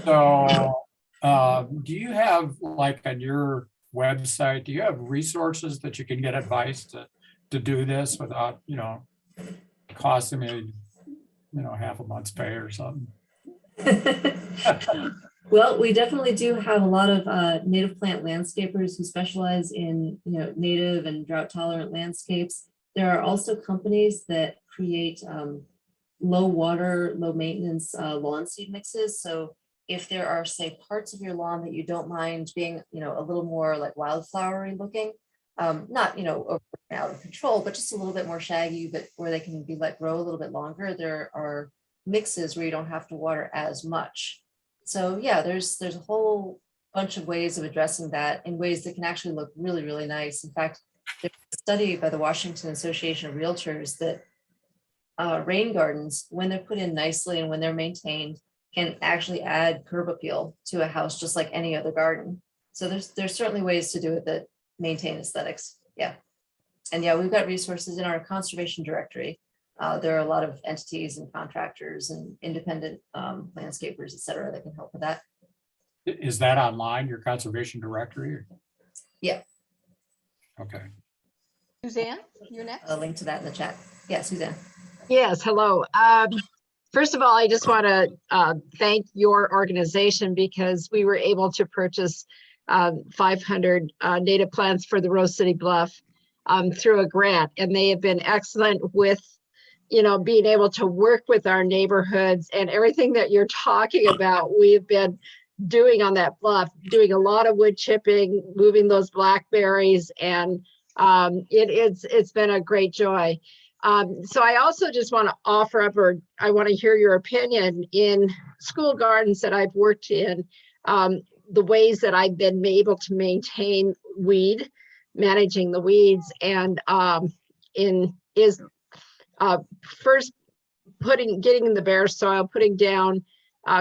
Speaker 11: So do you have, like, on your website, do you have resources that you can get advice to do this without, costing me, half a month's pay or something?
Speaker 5: Well, we definitely do have a lot of native plant landscapers who specialize in native and drought tolerant landscapes. There are also companies that create low water, low maintenance lawn seed mixes. So if there are, say, parts of your lawn that you don't mind being a little more like wildflowery looking, not over out of control, but just a little bit more shaggy, but where they can be let grow a little bit longer, there are mixes where you don't have to water as much. So yeah, there's a whole bunch of ways of addressing that in ways that can actually look really, really nice. In fact, there's a study by the Washington Association of Realtors that rain gardens, when they're put in nicely and when they're maintained, can actually add curb appeal to a house just like any other garden. So there's certainly ways to do it that maintain aesthetics. Yeah. And yeah, we've got resources in our conservation directory. There are a lot of entities and contractors and independent landscapers, et cetera, that can help with that.
Speaker 11: Is that online, your conservation directory?
Speaker 5: Yeah.
Speaker 11: Okay.
Speaker 1: Suzanne, you're next.
Speaker 5: A link to that in the chat. Yeah, Suzanne.
Speaker 12: Yes, hello. First of all, I just want to thank your organization because we were able to purchase 500 native plants for the Rose City Bluff through a grant, and they have been excellent with, you know, being able to work with our neighborhoods, and everything that you're talking about, we've been doing on that bluff, doing a lot of wood chipping, moving those blackberries, and it's been a great joy. So I also just want to offer up, or I want to hear your opinion in school gardens that I've worked in, the ways that I've been able to maintain managing the weeds, and first getting in the bare soil, putting down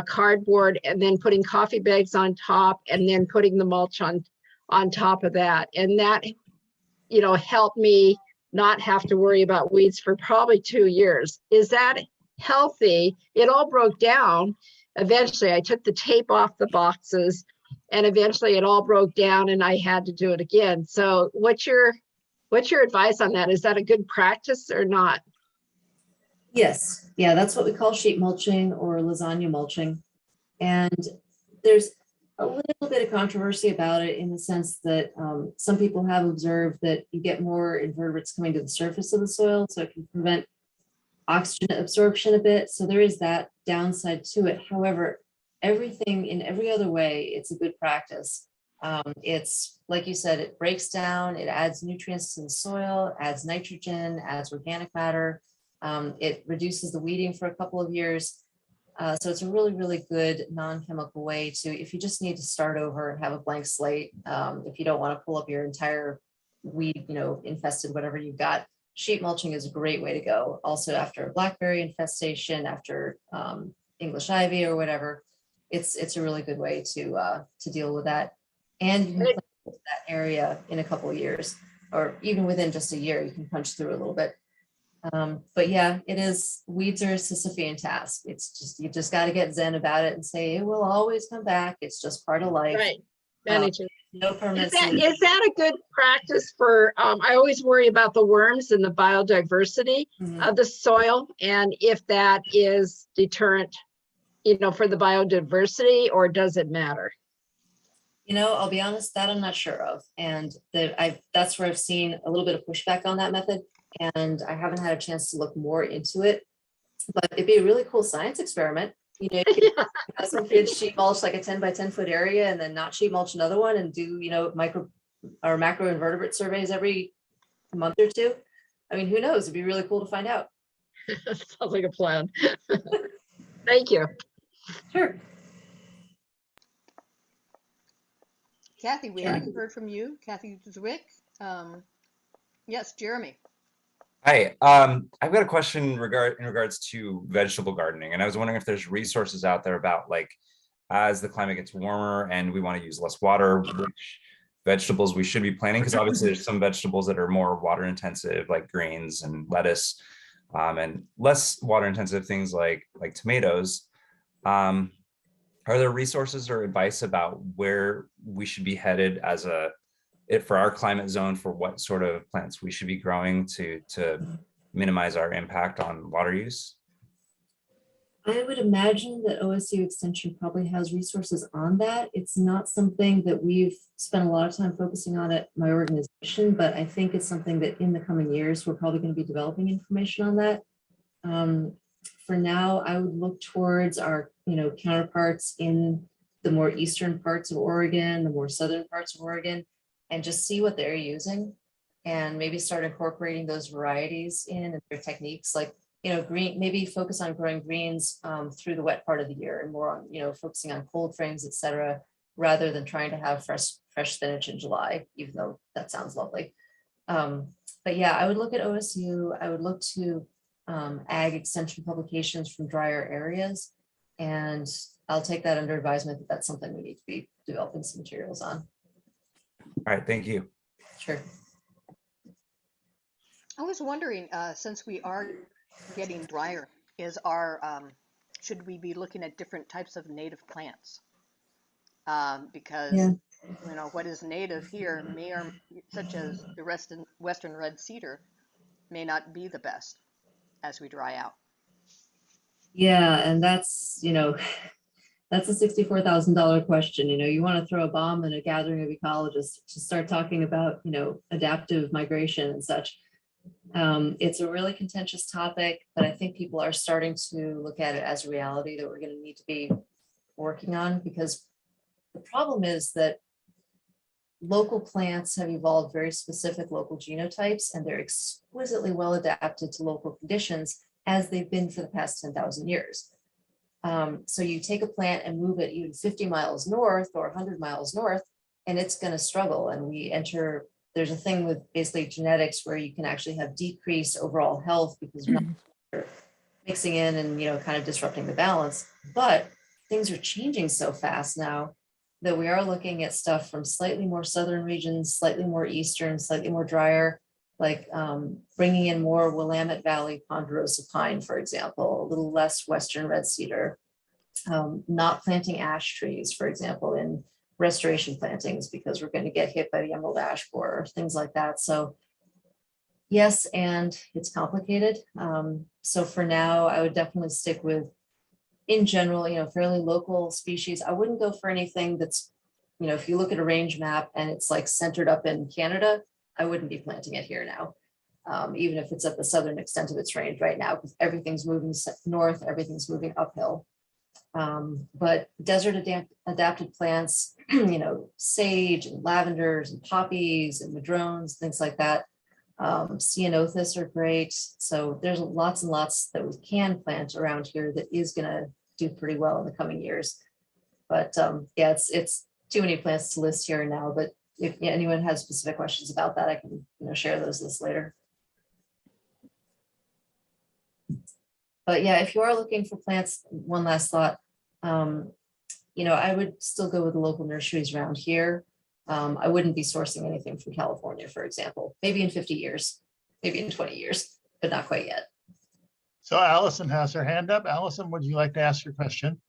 Speaker 12: cardboard, and then putting coffee bags on top, and then putting the mulch on top of that. And that, you know, helped me not have to worry about weeds for probably 2 years. Is that healthy? It all broke down. Eventually, I took the tape off the boxes, and eventually it all broke down and I had to do it again. So what's your advice on that? Is that a good practice or not?
Speaker 5: Yes, yeah, that's what we call sheet mulching or lasagna mulching. And there's a little bit of controversy about it in the sense that some people have observed that you get more invertebrates coming to the surface of the soil, so it can prevent oxygen absorption a bit. So there is that downside to it. However, everything in every other way, it's a good practice. It's like you said, it breaks down, it adds nutrients to the soil, adds nitrogen, adds organic matter. It reduces the weeding for a couple of years. So it's a really, really good non-chemical way to, if you just need to start over and have a blank slate, if you don't want to pull up your entire weed, you know, infested, whatever you've got, sheet mulching is a great way to go. Also after a blackberry infestation, after English ivy or whatever, it's a really good way to deal with that. And you can plant that area in a couple of years, or even within just a year, you can punch through a little bit. But yeah, weeds are a Sisyphean task. It's just, you just got to get zen about it and say, it will always come back. It's just part of life.
Speaker 12: Right. Manage it.
Speaker 5: No permanent.
Speaker 12: Is that a good practice for, I always worry about the worms and the biodiversity of the soil, and if that is deterrent, you know, for the biodiversity, or does it matter?
Speaker 5: You know, I'll be honest, that I'm not sure of. And that's where I've seen a little bit of pushback on that method. And I haven't had a chance to look more into it, but it'd be a really cool science experiment. You know, you have some kids sheet mulch like a 10 by 10 foot area, and then not sheet mulch another one, and do, you know, micro or macro invertebrate surveys every month or two. I mean, who knows? It'd be really cool to find out.
Speaker 12: Sounds like a plan. Thank you.
Speaker 5: Sure.
Speaker 1: Kathy, we haven't heard from you. Kathy Zwick. Yes, Jeremy.
Speaker 13: Hi, I've got a question in regards to vegetable gardening, and I was wondering if there's resources out there about, like, as the climate gets warmer and we want to use less water, which vegetables we should be planting, because obviously there's some vegetables that are more water intensive, like greens and lettuce, and less water intensive things like tomatoes. Are there resources or advice about where we should be headed as for our climate zone, for what sort of plants we should be growing to minimize our impact on water use?
Speaker 5: I would imagine that OSU Extension probably has resources on that. It's not something that we've spent a lot of time focusing on at my organization, but I think it's something that in the coming years, we're probably going to be developing information on that. For now, I would look towards our, you know, counterparts in the more eastern parts of Oregon, the more southern parts of Oregon, and just see what they're using, and maybe start incorporating those varieties in their techniques. Like, you know, maybe focus on growing greens through the wet part of the year, and more on, you know, focusing on cold frames, etc., rather than trying to have fresh spinach in July, even though that sounds lovely. But yeah, I would look at OSU. I would look to ag extension publications from drier areas, and I'll take that under advisement that that's something we need to be developing some materials on.
Speaker 13: All right, thank you.
Speaker 5: Sure.
Speaker 1: I was wondering, since we are getting drier is our, should we be looking at different types of native plants? Because,
Speaker 5: Yeah.
Speaker 1: you know, what is native here may or, such as the western red cedar, may not be the best as we dry out.
Speaker 5: Yeah, and that's, that's a $64,000 question. You want to throw a bomb in a gathering of ecologists to start talking about, adaptive migration and such. It's a really contentious topic, but I think people are starting to look at it as a reality that we're going to need to be working on, because the problem is that local plants have evolved very specific local genotypes, and they're exquisitely well adapted to local conditions, as they've been for the past 10,000 years. So you take a plant and move it even 50 miles north or 100 miles north, and it's going to struggle. And there's a thing with basically genetics where you can actually have decreased overall health because you're mixing in and, kind of disrupting the balance. But things are changing so fast now that we are looking at stuff from slightly more southern regions, slightly more eastern, slightly more drier, like bringing in more Willamette Valley ponderosa pine, for example, a little less western red cedar, not planting ash trees, for example, in restoration plantings, because we're going to get hit by the emerald ash borer, things like that. So yes, and it's complicated. So for now, I would definitely stick with, in general, fairly local species. I wouldn't go for anything that's, if you look at a range map and it's like centered up in Canada, I wouldn't be planting it here now, even if it's at the southern extent of its range right now, because everything's moving north, everything's moving uphill. But desert adapted plants, sage and lavenders and poppies and madrones, things like that. Ceanothus are great. So there's lots and lots that we can plant around here that is going to do pretty well in the coming years. But yeah, it's too many plants to list here now. But if anyone has specific questions about that, I can share those lists later. But yeah, if you are looking for plants, one last thought, I would still go with the local nurseries around here. I wouldn't be sourcing anything from California, for example, maybe in 50 years, maybe in 20 years, but not quite yet.
Speaker 6: So Allison has her hand up. Allison, would you like to ask your question?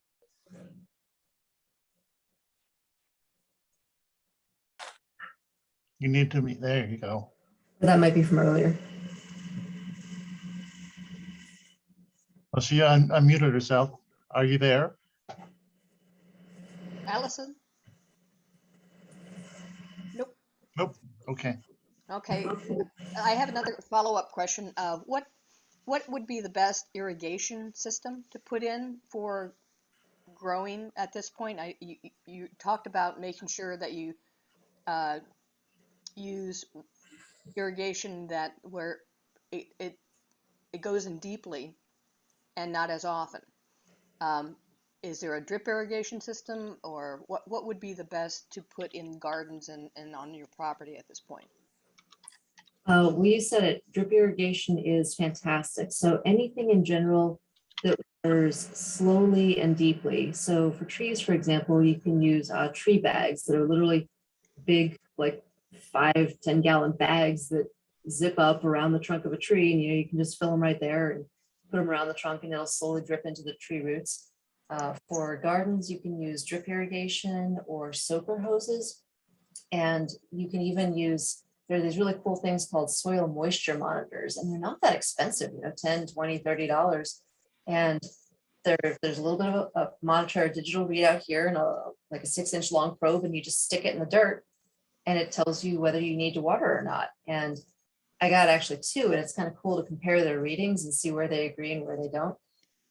Speaker 6: You need to meet, there you go.
Speaker 5: That might be from earlier.
Speaker 6: Well, she unmuted herself. Are you there?
Speaker 1: Allison? Nope.
Speaker 6: Nope. Okay.
Speaker 1: Okay. I have another follow-up question. What would be the best irrigation system to put in for growing at this point? You talked about making sure that you use irrigation that where it goes in deeply and not as often. Is there a drip irrigation system, or what would be the best to put in gardens and on your property at this point?
Speaker 5: We said it, drip irrigation is fantastic. So anything in general that waters slowly and deeply. So for trees, for example, you can use tree bags that are literally big, like 5-10 gallon bags that zip up around the trunk of a tree, and you can just fill them right there and put them around the trunk, and it'll slowly drip into the tree roots. For gardens, you can use drip irrigation or soaker hoses, and you can even use, there are these really cool things called soil moisture monitors, and they're not that expensive, $10, $20, $30. And there's a little bit of a monitor, a digital readout here, and like a 6-inch long probe, and you just stick it in the dirt, and it tells you whether you need to water or not. And I got actually 2, and it's kind of cool to compare their readings and see where they agree and where they don't.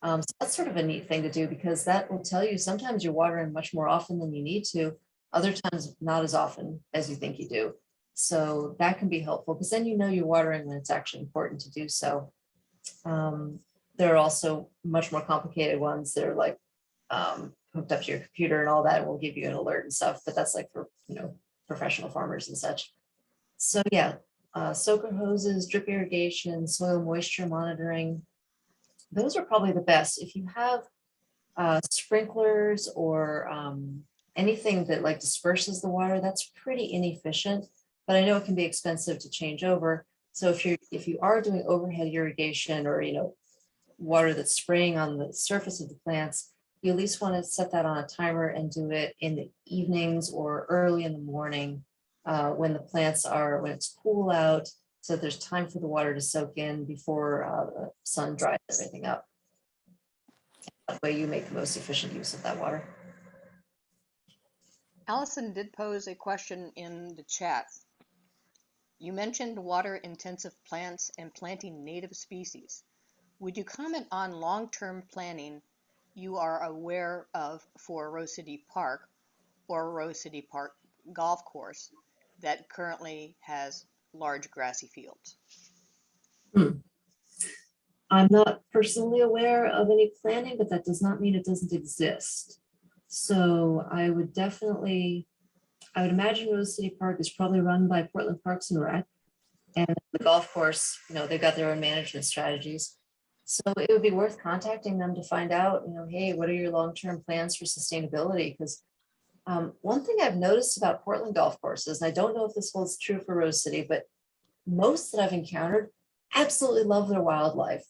Speaker 5: So that's sort of a neat thing to do, because that will tell you sometimes you're watering much more often than you need to, other times not as often as you think you do. So that can be helpful, because then you're watering when it's actually important to do so. There are also much more complicated ones that are like hooked up to your computer and all that, and will give you an alert and stuff, but that's like for professional farmers and such. So yeah, soaker hoses, drip irrigation, soil moisture monitoring, those are probably the best. If you have sprinklers or anything that like disperses the water, that's pretty inefficient, but I know it can be expensive to change over. So if you are doing overhead irrigation or water that's spraying on the surface of the plants, you at least want to set that on a timer and do it in the evenings or early in the morning when the plants are, when it's cool out, so that there's time for the water to soak in before the sun dries everything up. That way you make the most efficient use of that water.
Speaker 1: Allison did pose a question in the chat. You mentioned water-intensive plants and planting native species. Would you comment on long-term planning you are aware of for Rose City Park or Rose City Park Golf Course that currently has large grassy fields?
Speaker 5: I'm not personally aware of any planning, but that does not mean it doesn't exist. So I would imagine Rose City Park is probably run by Portland Parks and Rec. And the golf course, they've got their own management strategies. So it would be worth contacting them to find out, hey, what are your long-term plans for sustainability? Because one thing I've noticed about Portland golf courses, and I don't know if this holds true for Rose City, but most that I've encountered absolutely love their wildlife.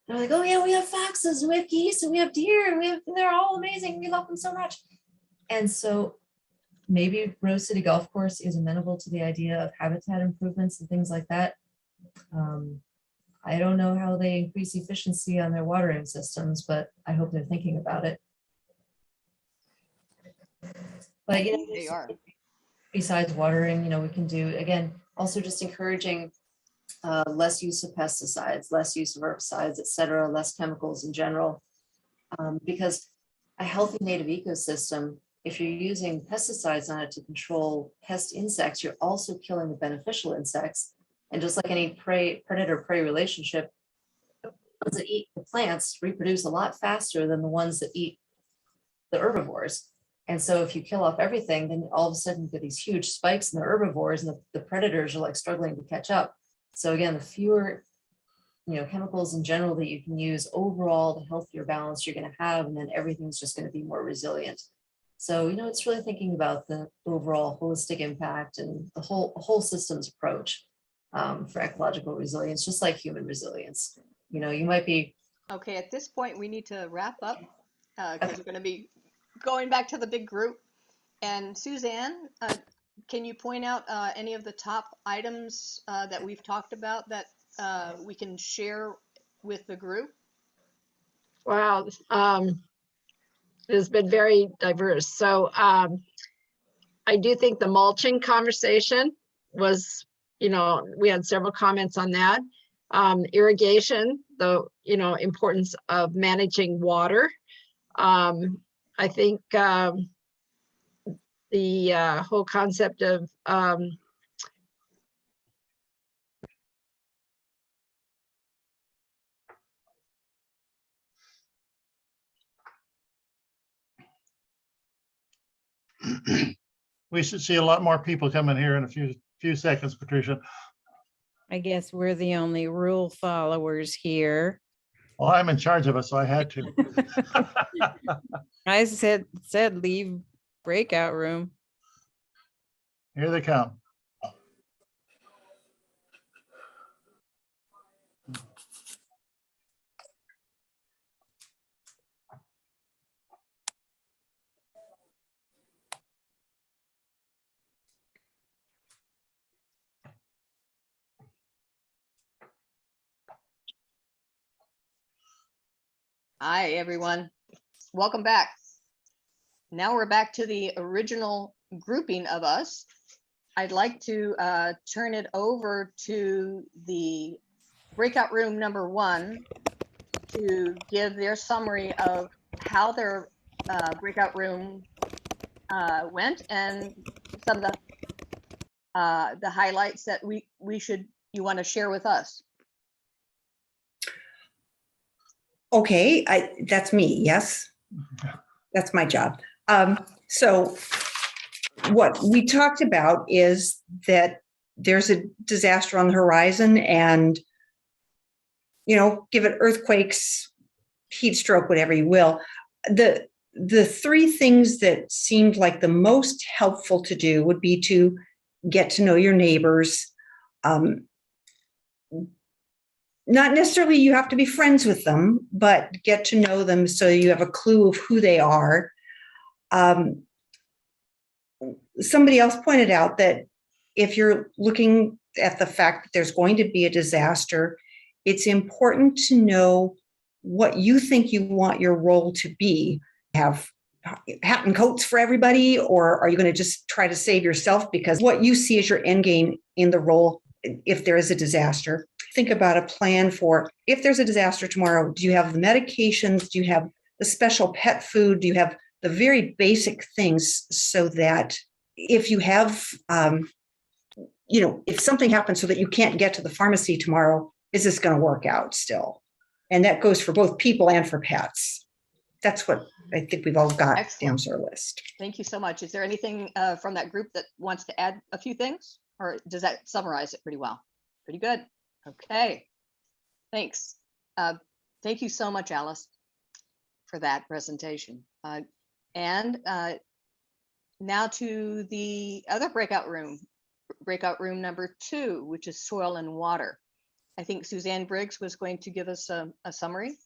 Speaker 5: They're like, oh yeah, we have foxes, and we have geese, and we have deer, and they're all amazing. We love them so much. And so maybe Rose City Golf Course is amenable to the idea of habitat improvements and things like that. I don't know how they increase efficiency on their watering systems, but I hope they're thinking about it. But
Speaker 1: They are.
Speaker 5: Besides watering, we can do, again, also just encouraging less use of pesticides, less use of herbicides, et cetera, less chemicals in general. Because a healthy native ecosystem, if you're using pesticides on it to control pest insects, you're also killing the beneficial insects. And just like any predator-prey relationship, the ones that eat the plants reproduce a lot faster than the ones that eat the herbivores. And so if you kill off everything, then all of a sudden you get these huge spikes in the herbivores, and the predators are like struggling to catch up. So again, the fewer chemicals in general that you can use, overall, the healthier balance you're going to have, and then everything's just going to be more resilient. So, it's really thinking about the overall holistic impact and the whole systems approach for ecological resilience, just like human resilience. You might be.
Speaker 1: Okay, at this point, we need to wrap up because we're going to be going back to the big group. And Suzanne, can you point out any of the top items that we've talked about that we can share with the group?
Speaker 12: Wow, it has been very diverse. So I do think the mulching conversation was, we had several comments on that. Irrigation, the importance of managing water. I think the whole concept of
Speaker 6: We should see a lot more people coming here in a few seconds, Patricia.
Speaker 14: I guess we're the only rule followers here.
Speaker 6: Well, I'm in charge of it, so I had to.
Speaker 14: I said leave breakout room.
Speaker 6: Here they come.
Speaker 1: Hi, everyone. Welcome back. Now we're back to the original grouping of us. I'd like to turn it over to the breakout room number 1 to give their summary of how their breakout room went and some of the highlights that you want to share with us.
Speaker 15: Okay, that's me, yes? That's my job. So what we talked about is that there's a disaster on the horizon, and, give it earthquakes, heat stroke, whatever you will. The 3 things that seemed like the most helpful to do would be to get to know your neighbors, not necessarily you have to be friends with them, but get to know them so you have a clue of who they are. Somebody else pointed out that if you're looking at the fact that there's going to be a disaster, it's important to know what you think you want your role to be. Have hat and coats for everybody, or are you going to just try to save yourself because what you see as your end game in the role if there is a disaster? Think about a plan for if there's a disaster tomorrow. Do you have the medications? Do you have the special pet food? Do you have the very basic things so that if you have, if something happens so that you can't get to the pharmacy tomorrow, is this going to work out still? And that goes for both people and for pets. That's what I think we've all got down our list.
Speaker 1: Thank you so much. Is there anything from that group that wants to add a few things, or does that summarize it pretty well? Pretty good. Okay. Thanks. Thank you so much, Alice, for that presentation. And now to the other breakout room number 2, which is soil and water. I think Suzanne Briggs was going to give us a summary.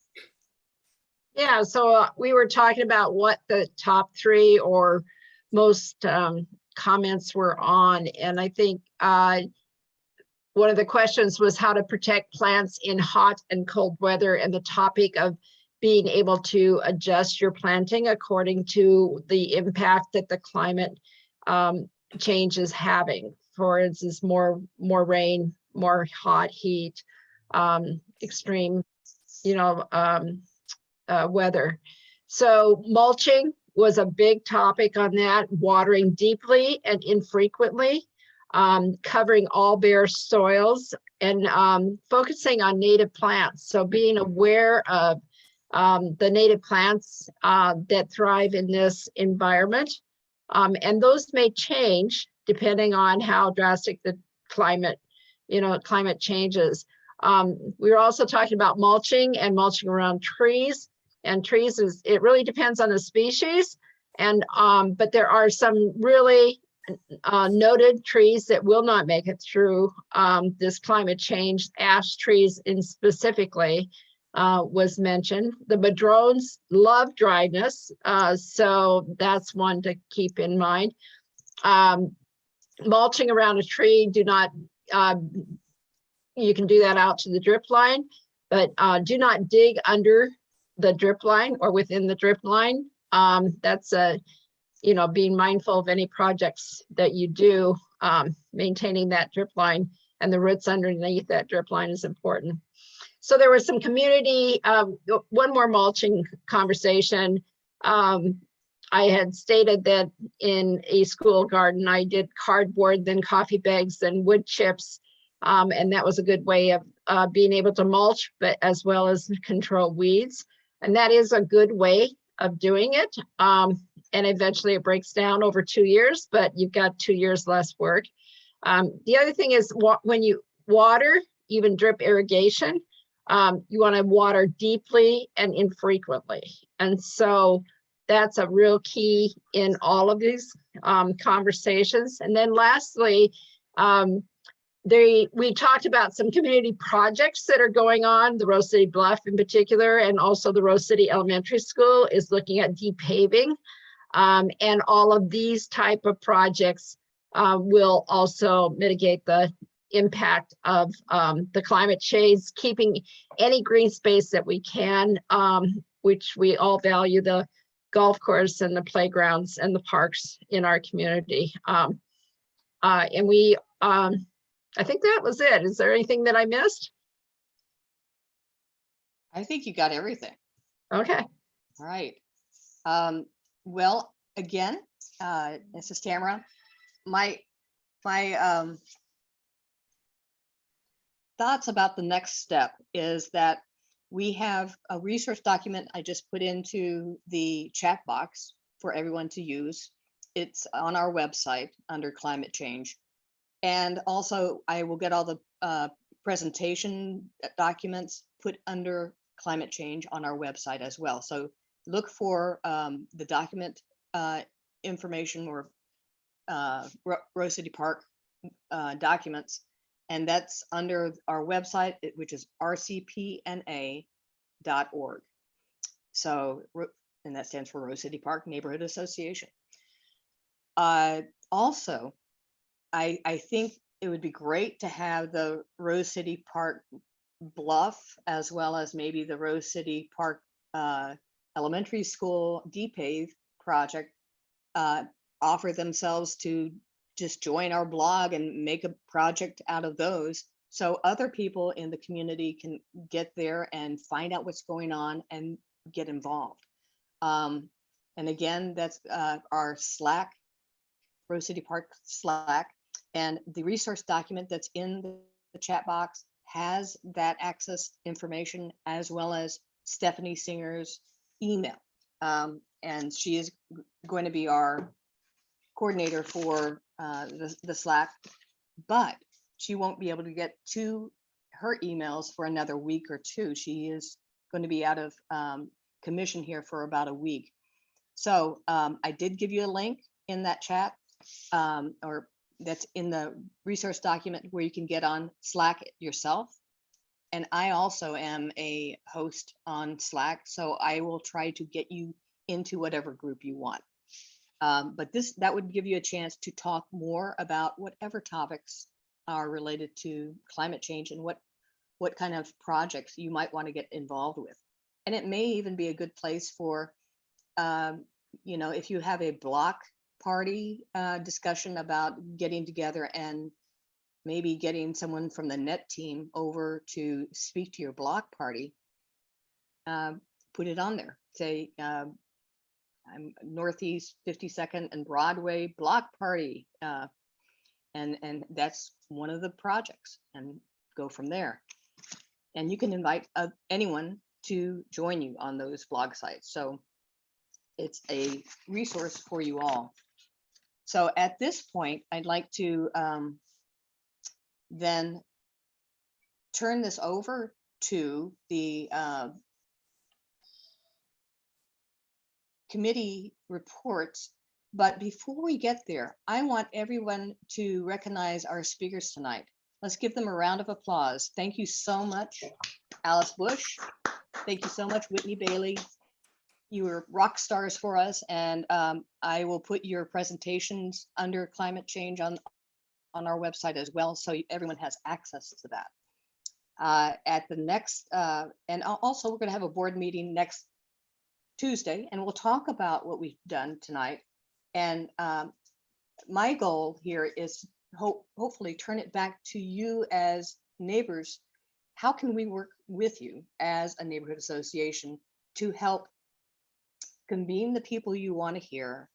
Speaker 12: Yeah, so we were talking about what the top 3 or most comments were on. And I think one of the questions was how to protect plants in hot and cold weather, and the topic of being able to adjust your planting according to the impact that the climate change is having. For instance, more rain, more hot heat, extreme, weather. So mulching was a big topic on that, watering deeply and infrequently, covering all bare soils, and focusing on native plants. So being aware of the native plants that thrive in this environment. And those may change depending on how drastic the climate changes. We were also talking about mulching and mulching around trees. And trees it really depends on the species. And but there are some really noted trees that will not make it through this climate change. Ash trees in specifically was mentioned. The madrones love dryness, so that's one to keep in mind. Mulching around a tree, do not, you can do that out to the drip line, but do not dig under the drip line or within the drip line. That's being mindful of any projects that you do, maintaining that drip line, and the roots underneath that drip line is important. So there was some community, one more mulching conversation. I had stated that in a school garden, I did cardboard, then coffee bags, then wood chips. And that was a good way of being able to mulch, but as well as control weeds. And that is a good way of doing it. And eventually it breaks down over 2 years, but you've got 2 years less work. The other thing is when you water, even drip irrigation, you want to water deeply and infrequently. And so that's a real key in all of these conversations. And then lastly, we talked about some community projects that are going on, the Rose City Bluff in particular, and also the Rose City Elementary School is looking at depaving. And all of these type of projects will also mitigate the impact of the climate change, keeping any green space that we can, which we all value, the golf course and the playgrounds and the parks in our community. And we, I think that was it. Is there anything that I missed?
Speaker 1: I think you got everything.
Speaker 12: Okay.
Speaker 1: All right. Well, again, this is Tamara. My thoughts about the next step is that we have a research document I just put into the chat box for everyone to use. It's on our website under climate change. And also I will get all the presentation documents put under climate change on our website as well. So look for the document information or Rose City Park documents And that's under our website, which is rcpna.org. So, and that stands for Rose City Park Neighborhood Association. Also, I think it would be great to have the Rose City Park Bluff, as well as maybe the Rose City Park Elementary School DPAVE project, offer themselves to just join our blog and make a project out of those, so other people in the community can get there and find out what's going on and get involved. And again, that's our Slack, Rose City Park Slack, and the resource document that's in the chat box has that access information, as well as Stephanie Singer's email. And she is going to be our coordinator for the Slack, but she won't be able to get to her emails for another week or two. She is going to be out of commission here for about a week. So I did give you a link in that chat, or that's in the resource document where you can get on Slack yourself. And I also am a host on Slack, so I will try to get you into whatever group you want. But that would give you a chance to talk more about whatever topics are related to climate change and what kind of projects you might want to get involved with. And it may even be a good place for, if you have a block party discussion about getting together and maybe getting someone from the net team over to speak to your block party, put it on there. Say, I'm Northeast 52nd and Broadway block party. And that's one of the projects, and go from there. And you can invite anyone to join you on those blog sites. So it's a resource for you all. So at this point, I'd like to then turn this over to the committee reports. But before we get there, I want everyone to recognize our speakers tonight. Let's give them a round of applause. Thank you so much, Alice Bush. Thank you so much, Whitney Bailey. You were rock stars for us, and I will put your presentations under climate change on our website as well, so everyone has access to that. At the next, and also we're going to have a board meeting next Tuesday, and we'll talk about what we've done tonight. And my goal here is hopefully turn it back to you as neighbors. How can we work with you as a neighborhood association to help convene the people you want to hear,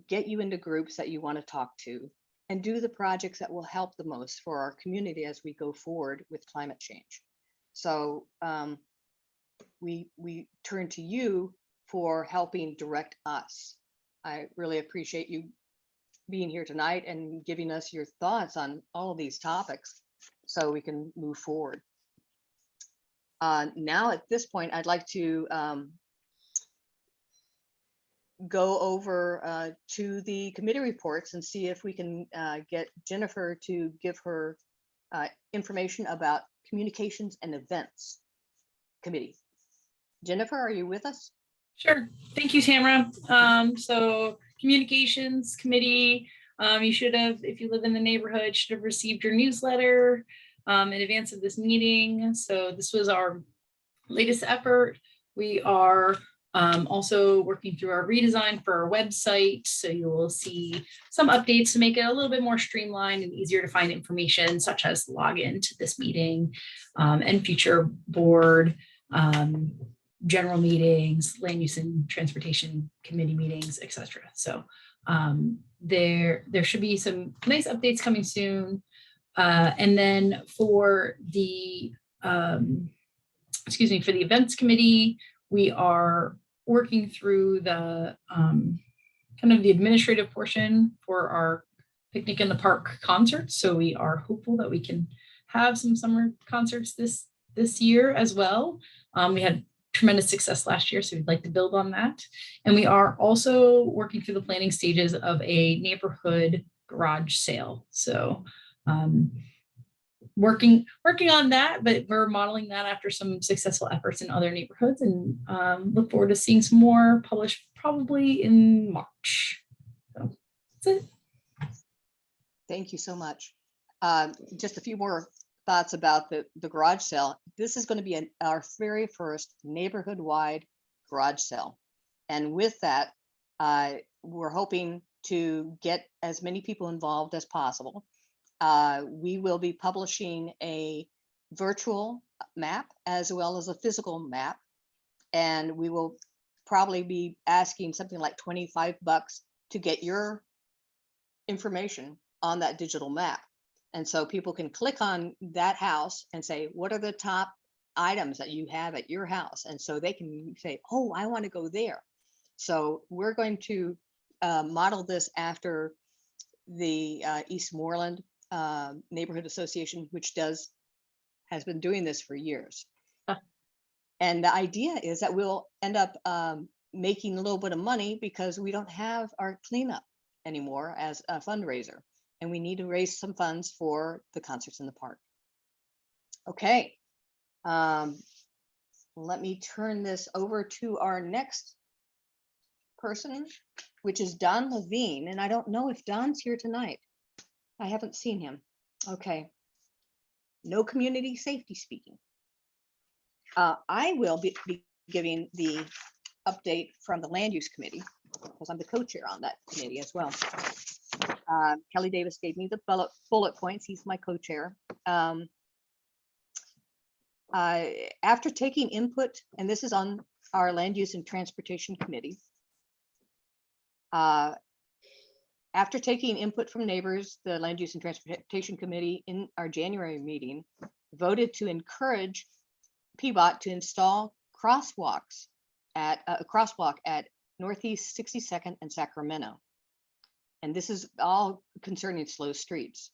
Speaker 1: get you into groups that you want to talk to, and do the projects that will help the most for our community as we go forward with climate change? So we turn to you for helping direct us. I really appreciate you being here tonight and giving us your thoughts on all of these topics so we can move forward. Now at this point, I'd like to go over to the committee reports and see if we can get Jennifer to give her information about communications and events committee. Jennifer, are you with us?
Speaker 7: Sure. Thank you, Tamara. So communications committee, you should have, if you live in the neighborhood, should have received your newsletter in advance of this meeting. So this was our latest effort. We are also working through our redesign for our website. So you will see some updates to make it a little bit more streamlined and easier to find information, such as login to this meeting and future board general meetings, land use and transportation committee meetings, etc. So there should be some nice updates coming soon. And then for the for the events committee, we are working through the kind of the administrative portion for our picnic in the park concerts. So we are hopeful that we can have some summer concerts this year as well. We had tremendous success last year, so we'd like to build on that. And we are also working through the planning stages of a neighborhood garage sale. So working on that, but we're modeling that after some successful efforts in other neighborhoods, and look forward to seeing some more published probably in March. So that's it.
Speaker 1: Thank you so much. Just a few more thoughts about the garage sale. This is going to be our very first neighborhood-wide garage sale. And with that, we're hoping to get as many people involved as possible. We will be publishing a virtual map as well as a physical map. And we will probably be asking something like $25 to get your information on that digital map. And so people can click on that house and say, what are the top items that you have at your house? And so they can say, oh, I want to go there. So we're going to model this after the Eastmoreland Neighborhood Association, which has been doing this for years. And the idea is that we'll end up making a little bit of money because we don't have our cleanup anymore as a fundraiser. And we need to raise some funds for the concerts in the park. Okay. Let me turn this over to our next person, which is Don Levine. And I don't know if Don's here tonight. I haven't seen him. Okay. No community safety speaking. I will be giving the update from the Land Use Committee because I'm the co-chair on that committee as well. Kelly Davis gave me the bullet points. He's my co-chair. After taking input, and this is on our Land Use and Transportation Committee, after taking input from neighbors, the Land Use and Transportation Committee in our January meeting voted to encourage PBOT to install crosswalks at a crosswalk at Northeast 62nd and Sacramento. And this is all concerning slow streets.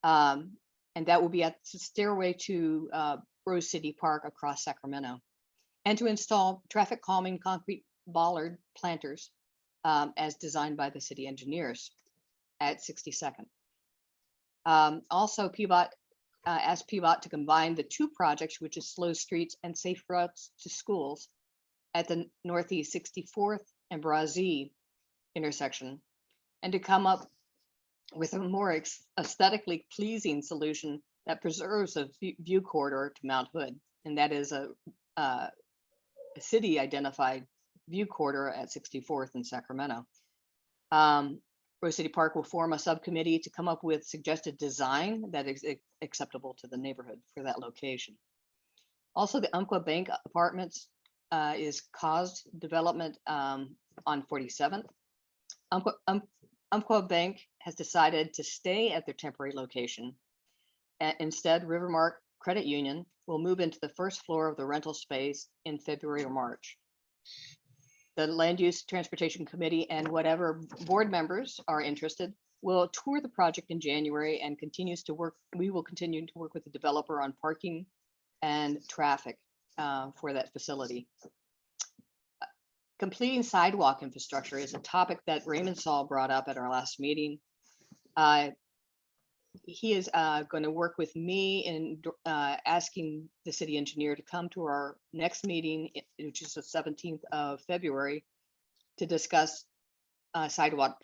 Speaker 1: And that will be at the stairway to Rose City Park across Sacramento. And to install traffic calming concrete bollard planters as designed by the city engineers at 62nd. Also, PBOT asked PBOT to combine the two projects, which is slow streets and safe routes to schools at the Northeast 64th and Brazee intersection, and to come up with a more aesthetically pleasing solution that preserves a view corridor to Mount Hood. And that is a city identified view corridor at 64th and Sacramento. Rose City Park will form a subcommittee to come up with suggested design that is acceptable to the neighborhood for that location. Also, the Umpqua Bank Apartments is caused development on 47th. Umpqua Bank has decided to stay at their temporary location. Instead, Rivermark Credit Union will move into the first floor of the rental space in February or March. The Land Use Transportation Committee and whatever board members are interested will tour the project in January and continues to work. We will continue to work with the developer on parking and traffic for that facility. Completing sidewalk infrastructure is a topic that Raymond Saul brought up at our last meeting. He is going to work with me in asking the city engineer to come to our next meeting, which is the 17th of February, to discuss sidewalk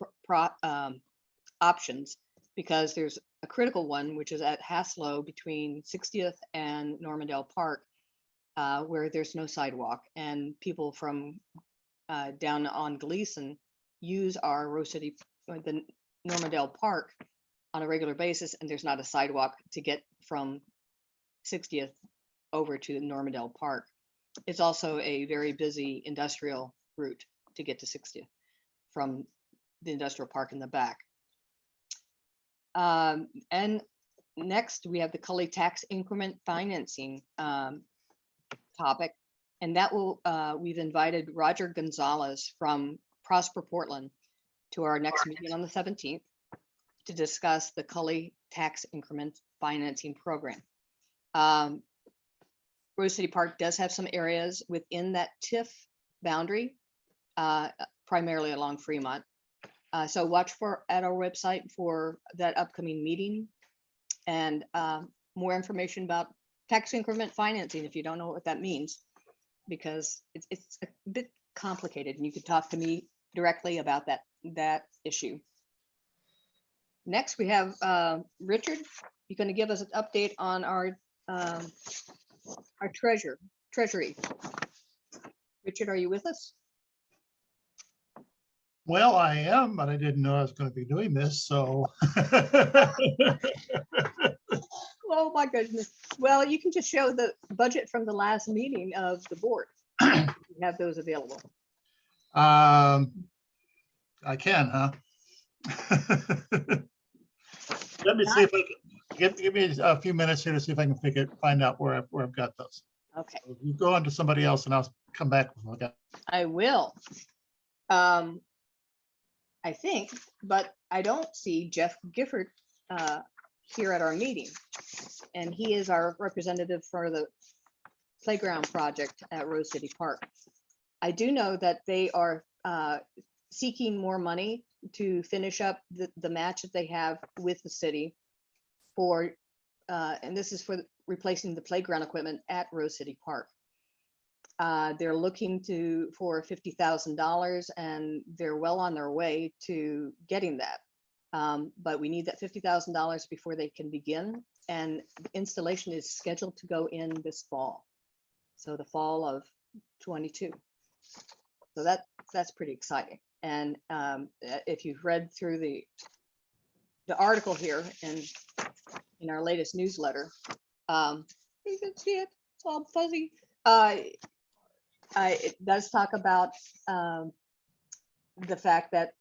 Speaker 1: options, because there's a critical one, which is at Haslow between 60th and Normandale Park, where there's no sidewalk, and people from down on Gleason use our Rose City, the Normandale Park on a regular basis, and there's not a sidewalk to get from 60th over to Normandale Park. It's also a very busy industrial route to get to 60th from the industrial park in the back. And next we have the Cully tax increment financing topic, and that will we've invited Roger Gonzalez from Prosper Portland to our next meeting on the 17th to discuss the Cully tax increment financing program. Rose City Park does have some areas within that TIF boundary, primarily along Fremont. So watch for at our website for that upcoming meeting. and more information about tax increment financing if you don't know what that means, because it's a bit complicated, and you could talk to me directly about that issue. Next, we have Richard. You're going to give us an update on our treasury. Richard, are you with us?
Speaker 6: Well, I am, but I didn't know I was going to be doing this, so.
Speaker 1: Oh my goodness. Well, you can just show the budget from the last meeting of the board. You have those available.
Speaker 6: I can, huh? Let me see if I can, give me a few minutes here to see if I can find out where I've got those.
Speaker 1: Okay.
Speaker 6: You go on to somebody else and I'll come back. Okay.
Speaker 1: I will. I think, but I don't see Jeff Gifford here at our meeting. And he is our representative for the playground project at Rose City Park. I do know that they are seeking more money to finish up the match that they have with the city for, and this is for replacing the playground equipment at Rose City Park. They're looking for $50,000, and they're well on their way to getting that. But we need that $50,000 before they can begin. And the installation is scheduled to go in this fall. So the fall of 22. So that's pretty exciting. And if you've read through the article here in our latest newsletter, you can see it. It's all fuzzy. It does talk about the fact that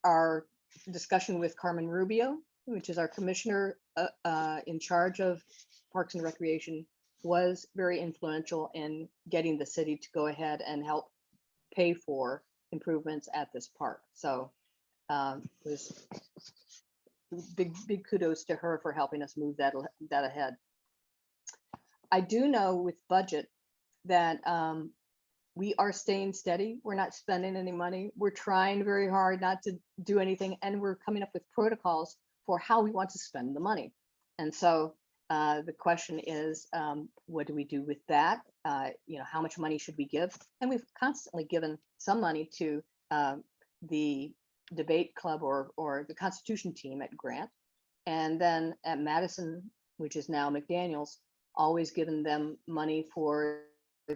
Speaker 1: our discussion with Carmen Rubio, which is our commissioner in charge of Parks and Recreation, was very influential in getting the city to go ahead and help pay for improvements at this park. So it was big kudos to her for helping us move that ahead. I do know with budget that we are staying steady. We're not spending any money. We're trying very hard not to do anything, and we're coming up with protocols for how we want to spend the money. And so the question is, what do we do with that? How much money should we give? And we've constantly given some money to the debate club or the Constitution team at Grant. And then at Madison, which is now McDaniel's, always given them money for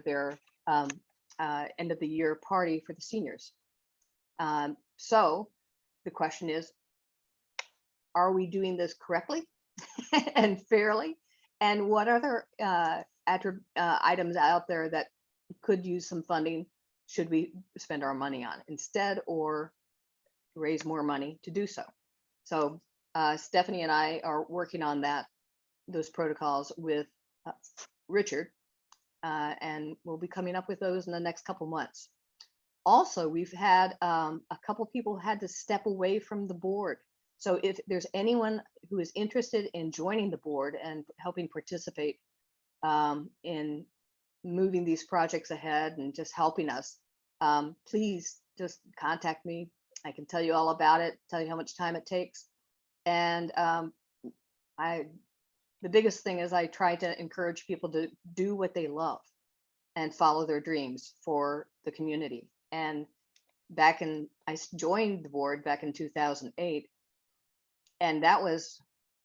Speaker 1: their end of the year party for the seniors. So the question is, are we doing this correctly and fairly? And what other items out there that could use some funding should we spend our money on instead, or raise more money to do so? So Stephanie and I are working on those protocols with Richard, and we'll be coming up with those in the next couple months. Also, we've had a couple people had to step away from the board. So if there's anyone who is interested in joining the board and helping participate in moving these projects ahead and just helping us, please just contact me. I can tell you all about it, tell you how much time it takes. And the biggest thing is I try to encourage people to do what they love and follow their dreams for the community. And I joined the board back in 2008. And that was,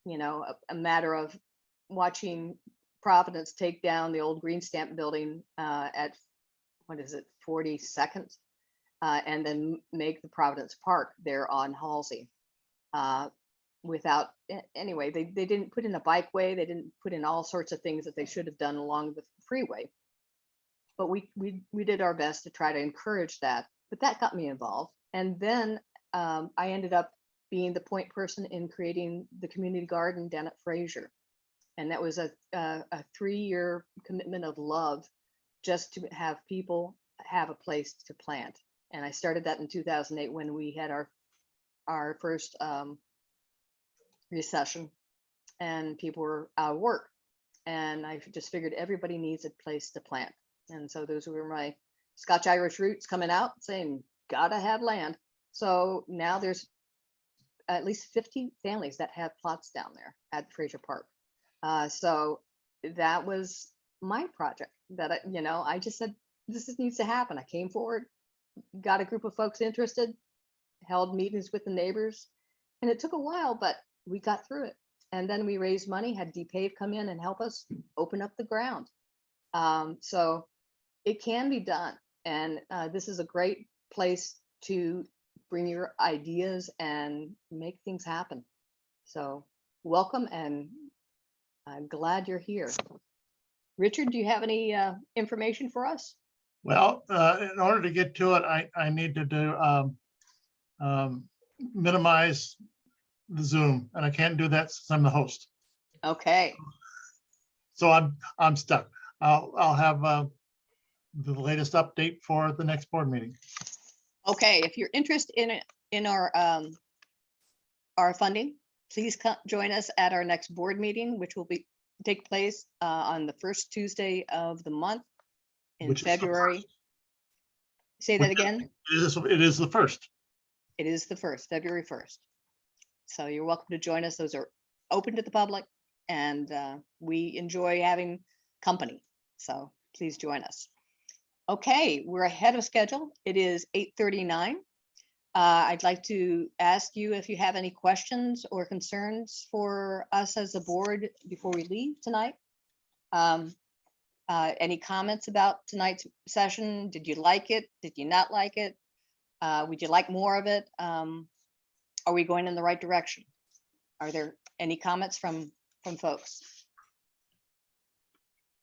Speaker 1: a matter of watching Providence take down the old Green Stamp building at, 42nd, and then make the Providence Park there on Halsey. Anyway, they didn't put in a bikeway. They didn't put in all sorts of things that they should have done along the freeway. But we did our best to try to encourage that. But that got me involved. And then I ended up being the point person in creating the community garden down at Fraser. And that was a 3-year commitment of love just to have people have a place to plant. And I started that in 2008 when we had our first recession and people were out of work. And I just figured everybody needs a place to plant. And so those were my Scotch-Irish roots coming out saying, gotta have land. So now there's at least 50 families that have plots down there at Fraser Park. So that was my project that, I just said, needs to happen. I came forward, got a group of folks interested, held meetings with the neighbors, and it took a while, but we got through it. And then we raised money, had DPave come in and help us open up the ground. So it can be done. And this is a great place to bring your ideas and make things happen. So welcome, and I'm glad you're here. Richard, do you have any information for us?
Speaker 6: Well, in order to get to it, I need to do minimize the Zoom, and I can't do that since I'm the host.
Speaker 1: Okay.
Speaker 6: So I'm stuck. I'll have the latest update for the next board meeting.
Speaker 1: Okay, if you're interested in our funding, please come join us at our next board meeting, which will take place on the first Tuesday of the month in
Speaker 6: Which is the
Speaker 1: February. Say that again.
Speaker 6: It is the first.
Speaker 1: It is the first, February 1st. So you're welcome to join us. Those are open to the public, and we enjoy having company. So please join us. Okay, we're ahead of schedule. It is 8:39. I'd like to ask you if you have any questions or concerns for us as a board before we leave tonight. Any comments about tonight's session? Did you like it? Did you not like it? Would you like more of it? Are we going in the right direction? Are there any comments from folks?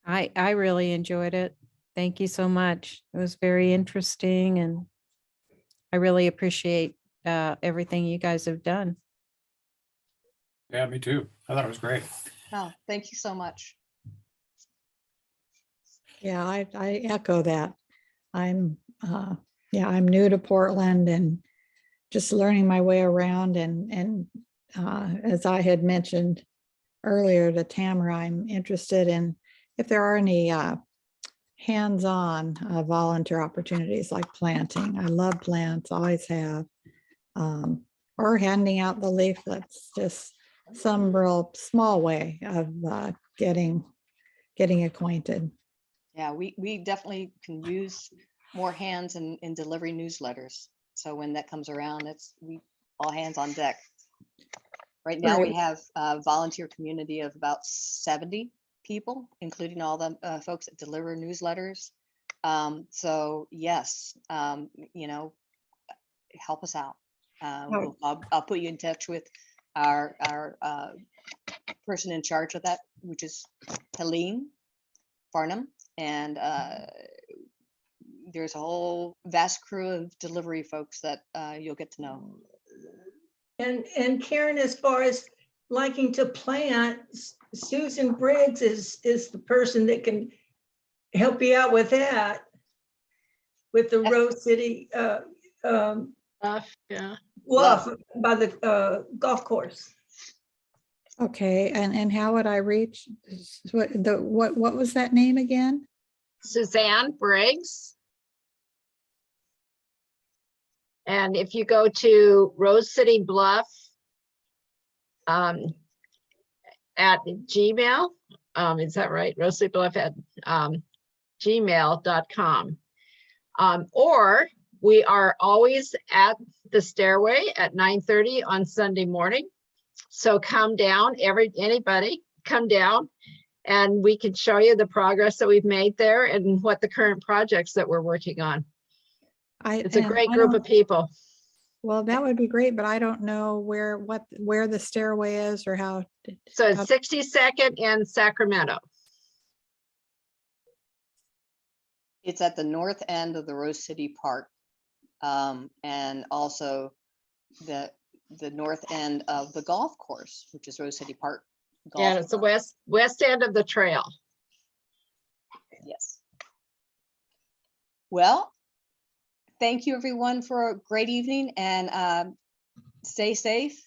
Speaker 14: I really enjoyed it. Thank you so much. It was very interesting, and I really appreciate everything you guys have done.
Speaker 11: Yeah, me too. I thought it was great.
Speaker 1: Oh, thank you so much.
Speaker 8: Yeah, I echo that. I'm new to Portland and just learning my way around, and as I had mentioned earlier to Tamara, I'm interested in if there are any hands-on volunteer opportunities like planting. I love plants, always have, or handing out the leaflets, just some real small way of getting acquainted.
Speaker 1: Yeah, we definitely can use more hands in delivering newsletters. So when that comes around, we all hands on deck. Right now we have a volunteer community of about 70 people, including all the folks that deliver newsletters. So yes, help us out. I'll put you in touch with our person in charge of that, which is Helene Farnham, and there's a whole vast crew of delivery folks that you'll get to know.
Speaker 16: And Karen, as far as liking to plant, Susan Briggs is the person that can help you out with that, with the Rose City Bluff by the golf course.
Speaker 8: Okay, and how would I reach what was that name again?
Speaker 12: Suzanne Briggs. And if you go to Rose City Bluff at Gmail, is that right? Rose City Bluff at gmail.com. Or we are always at the stairway at 9:30 on Sunday morning. So come down, anybody come down, and we can show you the progress that we've made there and what the current projects that we're working on. It's a great group of people.
Speaker 8: Well, that would be great, but I don't know where the stairway is or how.
Speaker 12: So it's 62nd and Sacramento.
Speaker 1: It's at the north end of the Rose City Park, and also the north end of the golf course, which is Rose City Park.
Speaker 12: Yeah, it's the west end of the trail.
Speaker 1: Yes. Well, thank you everyone for a great evening, and stay safe.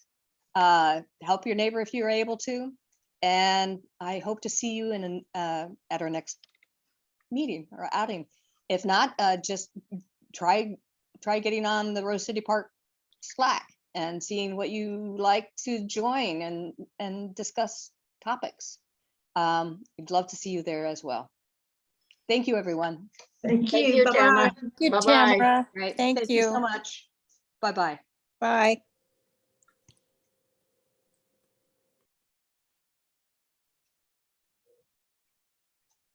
Speaker 1: Help your neighbor if you're able to, and I hope to see you at our next meeting or outing. If not, just try getting on the Rose City Park Slack and seeing what you like to join and discuss topics. We'd love to see you there as well. Thank you, everyone.
Speaker 16: Thank
Speaker 12: Thank
Speaker 16: you.
Speaker 12: you,
Speaker 16: Bye-bye.
Speaker 12: Tamara.
Speaker 14: Good,
Speaker 12: Bye-bye.
Speaker 14: Tamara.
Speaker 1: Right.
Speaker 14: Thank
Speaker 1: Thank you so
Speaker 14: you.
Speaker 1: much. Bye-bye.
Speaker 14: Bye.